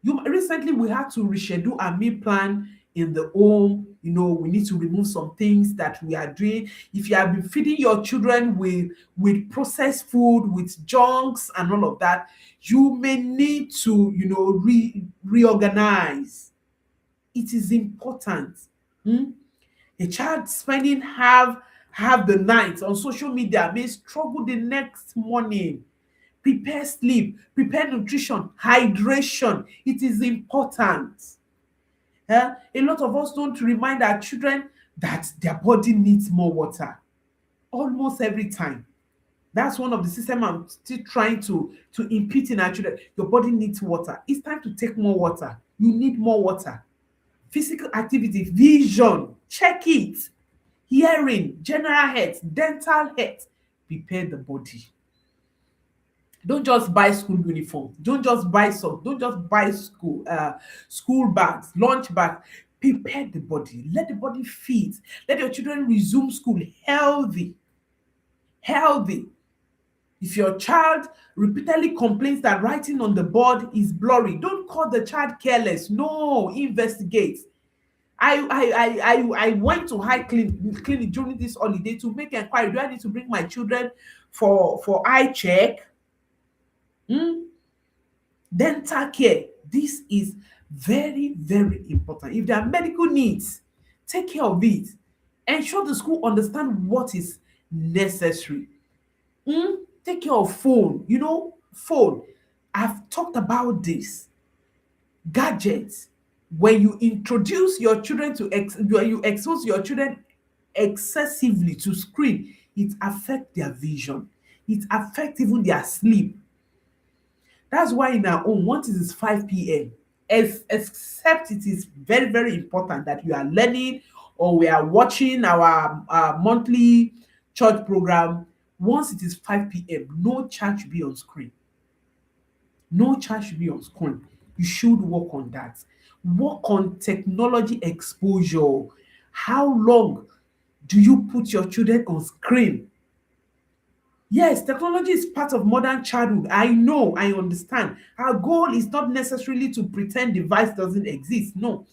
Recently we had to reschedule our meal plan in the home. We need to remove some things that we are doing. If you have been feeding your children with processed food, with junks and all of that, you may need to reorganize. It is important. Hmm? A child spending half the night on social media may struggle the next morning. Prepare sleep, prepare nutrition, hydration. It is important. A lot of us don't remind our children that their body needs more water almost every time. That's one of the system I'm still trying to impute in our children. Your body needs water. It's time to take more water. You need more water. Physical activity, vision, check it. Hearing, general health, dental health. Prepare the body. Don't just buy school uniform, don't just buy socks, don't just buy school bags, lunch bags. Prepare the body, let the body fit, let your children resume school healthy. If your child repeatedly complains that writing on the board is blurry, don't call the child careless. No, investigate. I went to high clinic during this holiday to make inquiry. Do I need to bring my children for eye check? Hmm? Dental care. This is very, very important. If there are medical needs, take care of it. Ensure the school understand what is necessary. Take care of phone. Phone. I've talked about this. Gadgets. When you introduce your children when you expose your children excessively to screen, it affect their vision. It affect even their sleep. That's why in our own, once it is 5 p.m., except it is very, very important that we are learning or we are watching our monthly church program, once it is 5 p.m., no child should be on screen. No child should be on screen. You should work on that. Work on technology exposure. How long do you put your children on screen? Yes, technology is part of modern childhood. I know, I understand. Our goal is not necessarily to pretend device doesn't exist. No.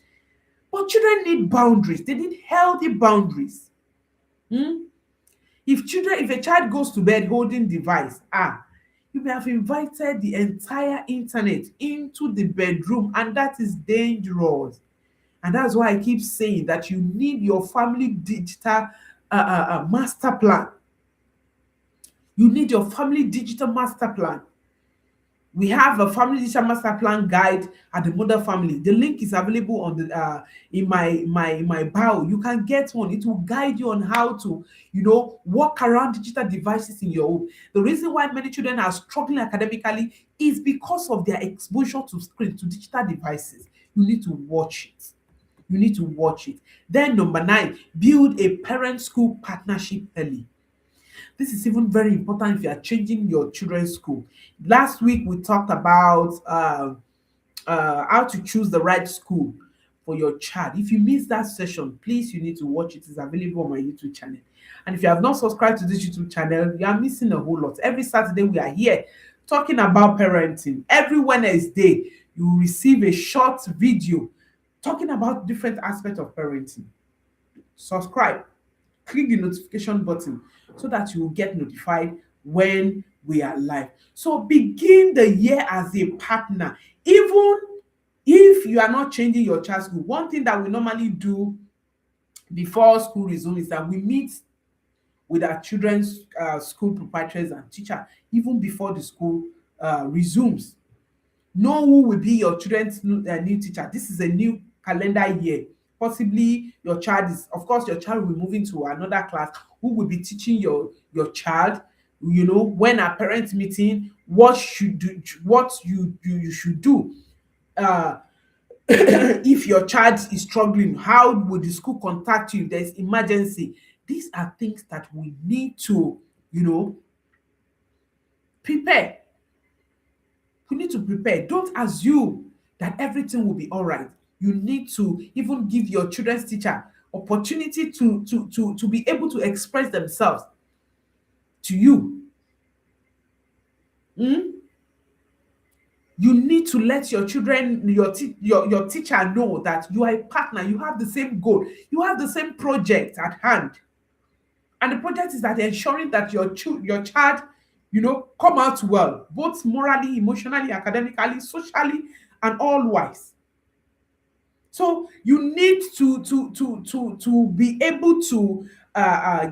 But children need boundaries. They need healthy boundaries. Hmm? If a child goes to bed holding device, you may have invited the entire internet into the bedroom, and that is dangerous. And that's why I keep saying that you need your family digital master plan. You need your family digital master plan. We have a family digital master plan guide at the Mother Family. The link is available on the in my bio. You can get one. It will guide you on how to, work around digital devices in your home. The reason why many children are struggling academically is because of their exposure to screen, to digital devices. You need to watch it. You need to watch it. Then number 9, build a parent-school partnership early. This is even very important if you are changing your children's school. Last week we talked about how to choose the right school for your child. If you missed that session, please, you need to watch it. It's available on my YouTube channel. And if you have not subscribed to this YouTube channel, you are missing a whole lot. Every Saturday we are here talking about parenting. Every Wednesday you will receive a short video talking about different aspects of parenting. Subscribe, click the notification button so that you will get notified when we are live. So begin the year as a partner. Even if you are not changing your child's school, one thing that we normally do before school resumes is that we meet with our children's school proprietors and teacher even before the school resumes. Know who will be your children's new teacher. This is a new calendar year. Possibly your child is, of course, your child will be moving to another class. Who will be teaching your child? When a parent meeting, what you should do. Uh, if your child is struggling, how would the school contact you if there's emergency? These are things that we need to, prepare. You need to prepare. Don't assume that everything will be all right. You need to even give your children's teacher opportunity to be able to express themselves to you. Mm? You need to let your children, your teacher know that you are a partner, you have the same goal, you have the same project at hand. And the project is that ensuring that your child, come out well, both morally, emotionally, academically, socially, and all wise. So you need to be able to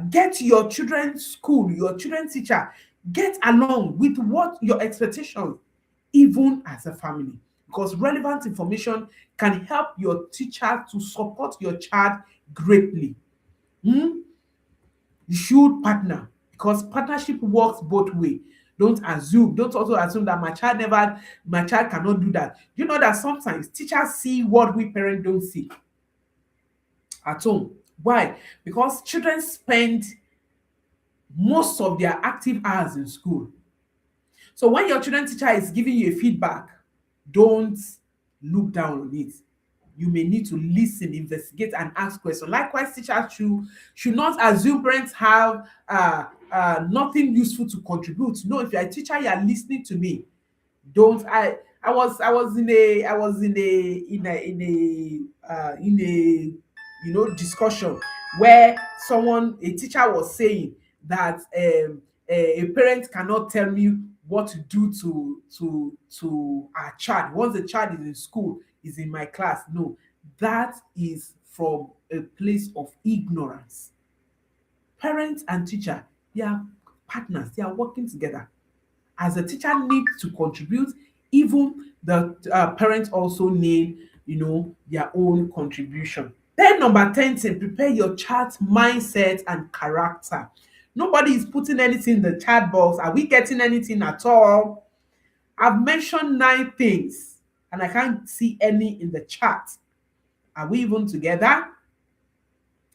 get your children's school, your children's teacher, get along with what your expectations, even as a family, because relevant information can help your teacher to support your child greatly. Hmm? You should partner because partnership works both way. Don't also assume that my child cannot do that. You know that sometimes teachers see what we parents don't see at home. Why? Because children spend most of their active hours in school. So when your children teacher is giving you a feedback, don't look down on it. You may need to listen, investigate, and ask questions. Likewise, teachers should not assume parents have nothing useful to contribute. No, if you're a teacher, you are listening to me. Don't I was in a discussion where a teacher was saying that a parent cannot tell me what to do to our child once the child is in school, is in my class. No, that is from a place of ignorance. Parents and teacher, they are partners, they are working together. As a teacher needs to contribute, even the parents also need their own contribution. Then number 10 thing, prepare your child's mindset and character. Nobody is putting anything in the chat box. Are we getting anything at all? I've mentioned 9 things and I can't see any in the chat. Are we even together?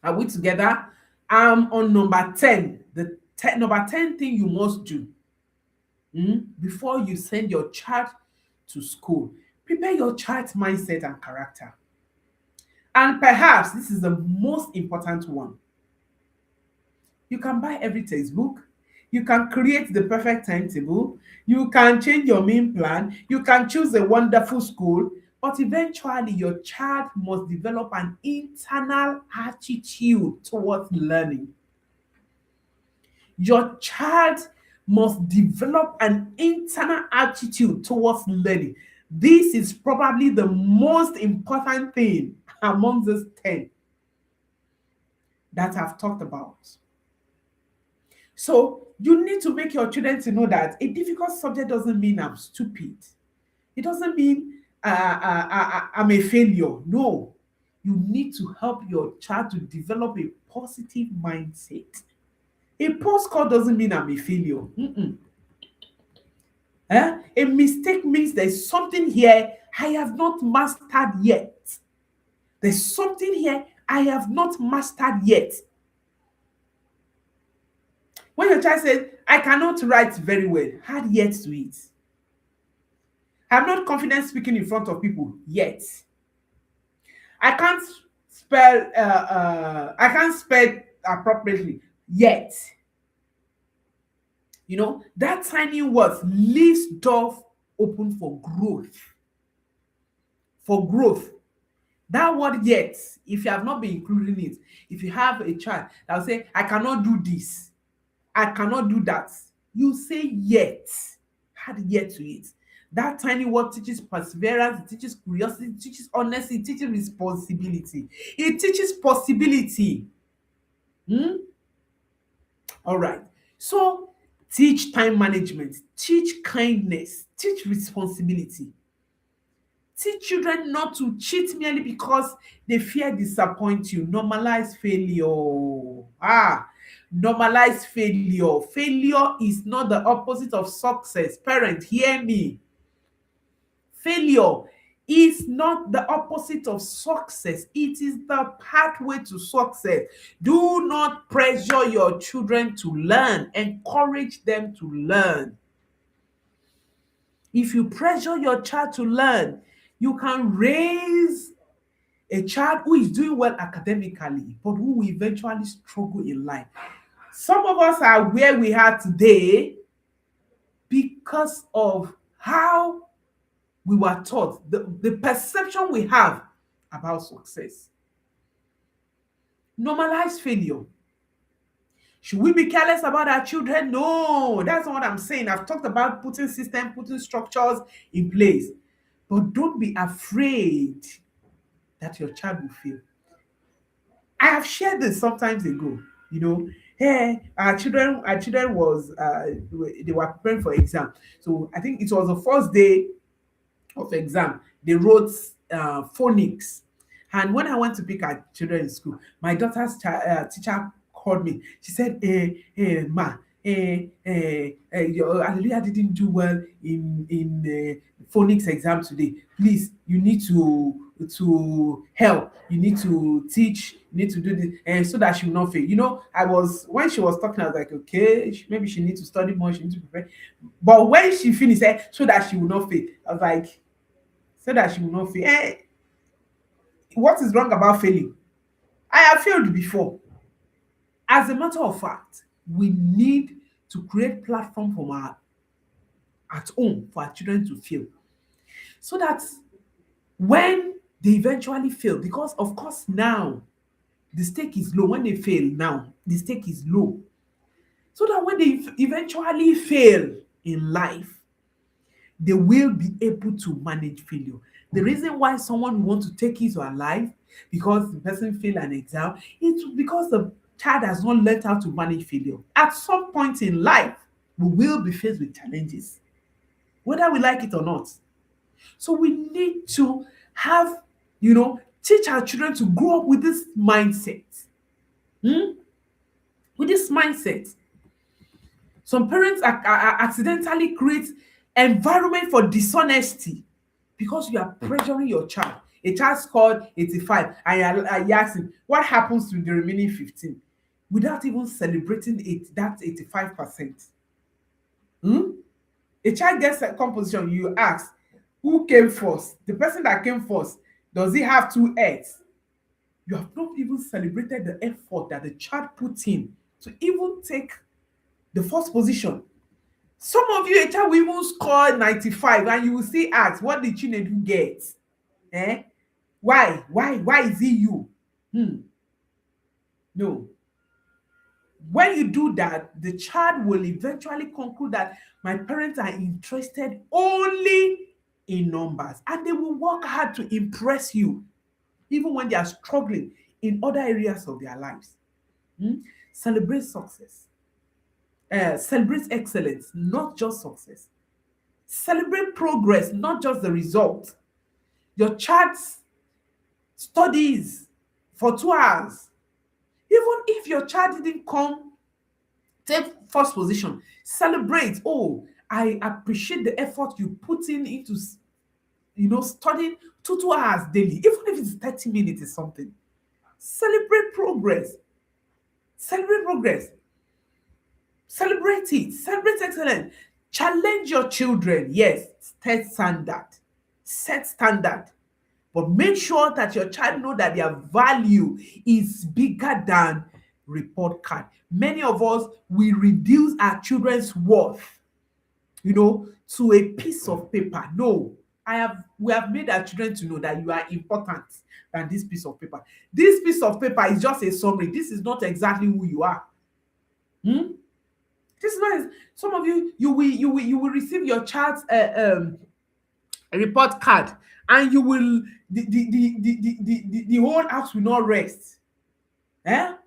Are we together? I'm on number 10. Number 10 thing you must do before you send your child to school. Prepare your child's mindset and character. And perhaps this is the most important one. You can buy every textbook. You can create the perfect timetable. You can change your main plan. You can choose a wonderful school. But eventually, your child must develop an internal attitude towards learning. Your child must develop an internal attitude towards learning. This is probably the most important thing among these 10 that I've talked about. So you need to make your children to know that a difficult subject doesn't mean I'm stupid. It doesn't mean I'm a failure. No, you need to help your child to develop a positive mindset. A poor score doesn't mean I'm a failure. A mistake means there's something here I have not mastered yet. There's something here I have not mastered yet. When your child says, I cannot write very well, add yet to it. I'm not confident speaking in front of people yet. I can't spell appropriately yet. That tiny word leaves door open for growth. For growth. That word yet, if you have not been including it, if you have a child that will say, I cannot do this, I cannot do that, you say yet. Add yet to it. That tiny word teaches perseverance, it teaches curiosity, it teaches honesty, it teaches responsibility. It teaches possibility. All right. So, teach time management, teach kindness, teach responsibility. Teach children not to cheat merely because they fear disappoint you. Normalize failure. Normalize failure. Failure is not the opposite of success. Parents, hear me. Failure is not the opposite of success. It is the pathway to success. Do not pressure your children to learn. Encourage them to learn. If you pressure your child to learn, you can raise a child who is doing well academically, but who will eventually struggle in life. Some of us are where we are today because of how we were taught, the perception we have about success. Normalize failure. Should we be careless about our children? No, that's not what I'm saying. I've talked about putting structures in place. But don't be afraid that your child will fail. I have shared this sometimes ago. Hey, our children was they were preparing for exam. So I think it was the first day of exam. They wrote phonics. And when I went to pick our children in school, my daughter's teacher called me. She said, Ma, your Hallelujah didn't do well in phonics exam today. Please, you need to help, you need to teach, you need to do this, and so that she will not fail. I was when she was talking, I was like, okay, maybe she needs to study more, she needs to prepare. But when she finished, so that she will not fail, I was like, so that she will not fail. What is wrong about failing? I have failed before. As a matter of fact, we need to create platform from our at home for our children to fail, so that when they eventually fail, because of course now the stake is low. When they fail now, the stake is low, so that when they eventually fail in life, they will be able to manage failure. The reason why someone want to take his or her life because the person failed an exam, it's because the child has not learned how to manage failure. At some point in life, we will be faced with challenges, whether we like it or not. So we need to have, teach our children to grow up with this mindset. Hmm? With this mindset. Some parents accidentally create environment for dishonesty because you are pressuring your child. A child scored 85 and you ask him, what happens to the remaining 15? Without even celebrating that 85%. Hmm? A child gets a composition, you ask, who came first? The person that came first, does he have two eggs? You have not even celebrated the effort that the child put in to even take the first position. Some of you, a child will even score 95 and you will still ask, what did Chinedu get? Eh? Why? Why is it you? No. When you do that, the child will eventually conclude that my parents are interested only in numbers, and they will work hard to impress you, even when they are struggling in other areas of their lives. Hmm? Celebrate success. Celebrate excellence, not just success. Celebrate progress, not just the result. Your child studies for 2 hours. Even if your child didn't come take first position, celebrate. Oh, I appreciate the effort you put in into studying 2 hours daily, even if it's 30 minutes or something. Celebrate progress. Celebrate progress. Celebrate it. Celebrate excellence. Challenge your children. Yes, set standard. Set standard. But make sure that your child know that their value is bigger than report card. Many of us, we reduce our children's worth, to a piece of paper. No, we have made our children to know that you are important than this piece of paper. This piece of paper is just a summary. This is not exactly who you are. This is not. Some of you, you will receive your child's report card, and you will the whole house will not rest. A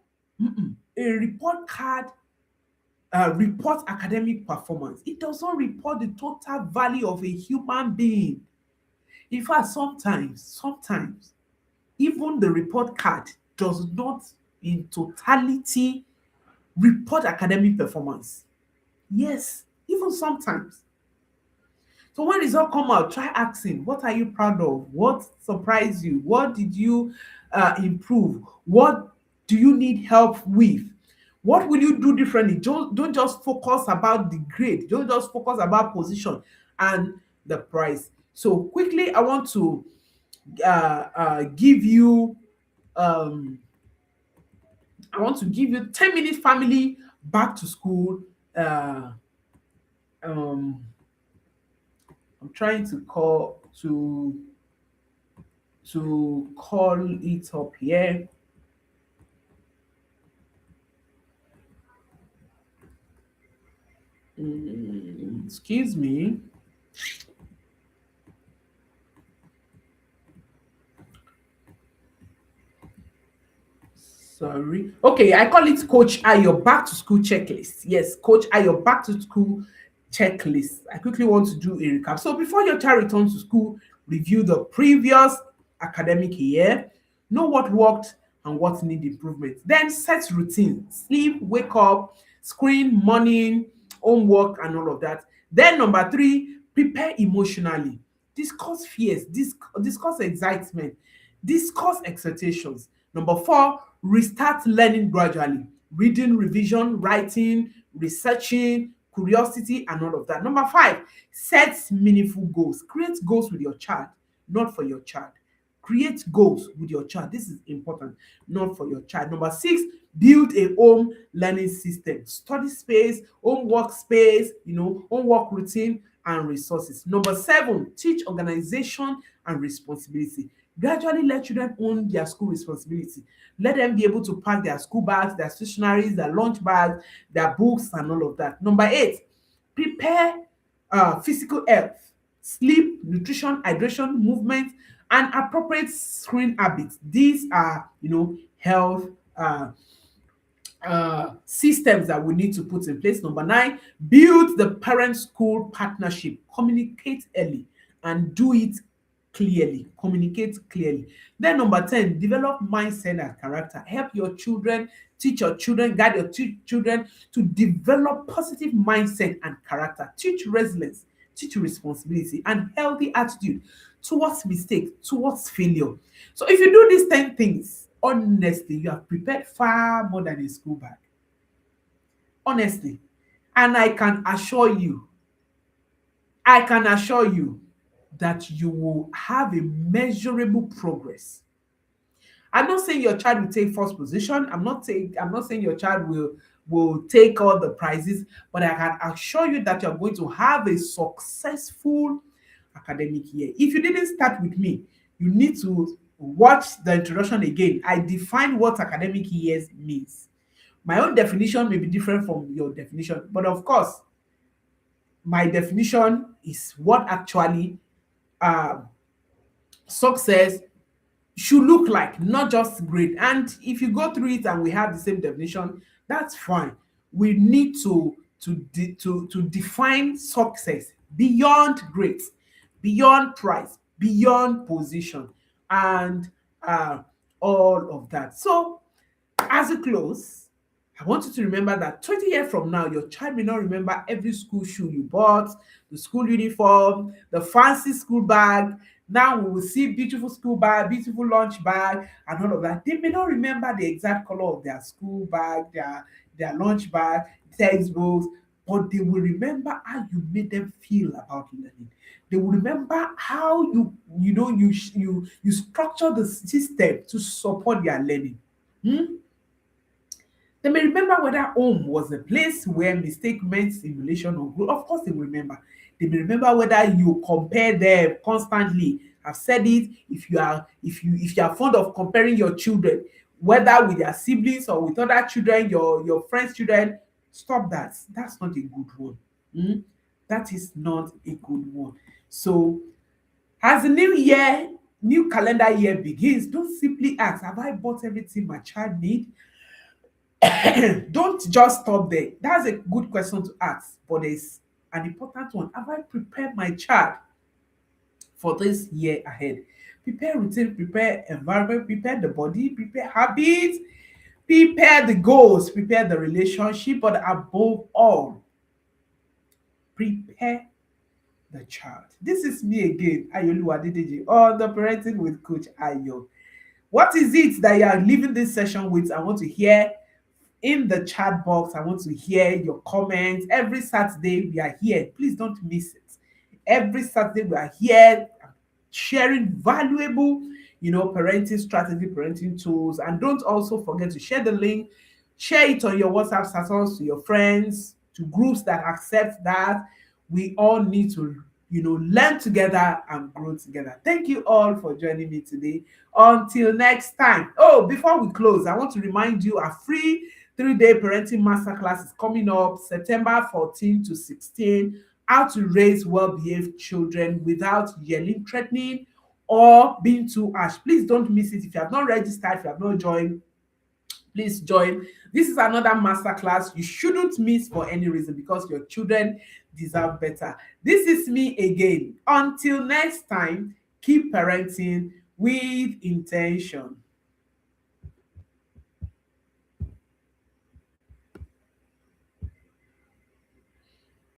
report card reports academic performance. It does not report the total value of a human being. In fact, sometimes even the report card does not in totality report academic performance. Yes, even sometimes. So when results come out, try asking, what are you proud of? What surprised you? What did you improve? What do you need help with? What will you do differently? Don't just focus about the grade. Don't just focus about position and the price. So quickly, give you um, I want to give you 10-minute family back to school. Um, I'm trying to call it up here. Excuse me. Sorry. Okay, I call it Coach Ayo back to school checklist. Yes, Coach Ayo back to school checklist. I quickly want to do a recap. So before your child returns to school, review the previous academic year, know what worked and what need improvement. Then set routine, sleep, wake up, screen, morning, homework, and all of that. Then number 3, prepare emotionally. Discuss fears, discuss excitement, discuss expectations. Number four, restart learning gradually. Reading, revision, writing, researching, curiosity, and all of that. Number five, set meaningful goals. Create goals with your child, not for your child. Create goals with your child. This is important, not for your child. Number six, build a home learning system. Study space, home workspace, homework routine and resources. Number seven, teach organization and responsibility. Gradually let children own their school responsibility. Let them be able to pack their school bags, their stationaries, their lunch bags, their books, and all of that. Number eight, prepare physical health, sleep, nutrition, hydration, movement, and appropriate screen habits. These are, health systems that we need to put in place. Number nine, build the parent-school partnership. Communicate early and do it clearly. Communicate clearly. Then number 10, develop mindset and character. Help your children, teach your children, guide your children to develop positive mindset and character. Teach resilience, teach responsibility, and healthy attitude towards mistake, towards failure. So if you do these 10 things, honestly, you have prepared far more than a school bag. Honestly. And I can assure you that you will have a measurable progress. I'm not saying your child will take first position. I'm not saying your child will take all the prizes, but I can assure you that you're going to have a successful academic year. If you didn't start with me, you need to watch the introduction again. I define what academic years means. My own definition may be different from your definition, but of course, my definition is what actually uh, success should look like, not just grade. And if you go through it and we have the same definition, that's fine. We need to define success beyond grades, beyond price, beyond position, and uh, all of that. So as a close, I want you to remember that 20 years from now, your child may not remember every school shoe you bought, the school uniform, the fancy school bag. Now we will see beautiful school bag, beautiful lunch bag, and all of that. They may not remember the exact color of their school bag, their lunch bag, textbooks, but they will remember how you made them feel about learning. They will remember how you structure the system to support their learning. Hmm? They may remember whether home was a place where mistake meant simulation or growth. Of course, they will remember. They may remember whether you compare them constantly. I've said it. If you are fond of comparing your children, whether with their siblings or with other children, your friends' children, stop that. That's not a good one. Mm? That is not a good one. So, as the new calendar year begins, don't simply ask, "Have I bought everything my child need?" Don't just stop there. That's a good question to ask, but there's an important one. Have I prepared my child for this year ahead? Prepare routine, prepare environment, prepare the body, prepare habits, prepare the goals, prepare the relationship, but above all, prepare the child. This is me again, Ayoluwa Adedeji, on the Parenting with Coach Ayo. What is it that you are leaving this session with? I want to hear in the chat box. I want to hear your comments. Every Saturday we are here. Please don't miss it. Every Saturday we are here sharing valuable, parenting strategy, parenting tools. And don't also forget to share the link, share it on your WhatsApp status to your friends, to groups that accept that. We all need to, learn together and grow together. Thank you all for joining me today. Until next time. Oh, before we close, I want to remind you a free 3-day parenting masterclass is coming up September 14 to 16. How to raise well-behaved children without yelling, threatening, or being too harsh. Please don't miss it. If you have not registered, if you have not joined, please join. This is another masterclass you shouldn't miss for any reason, because your children deserve better. This is me again. Until next time, keep parenting with intention.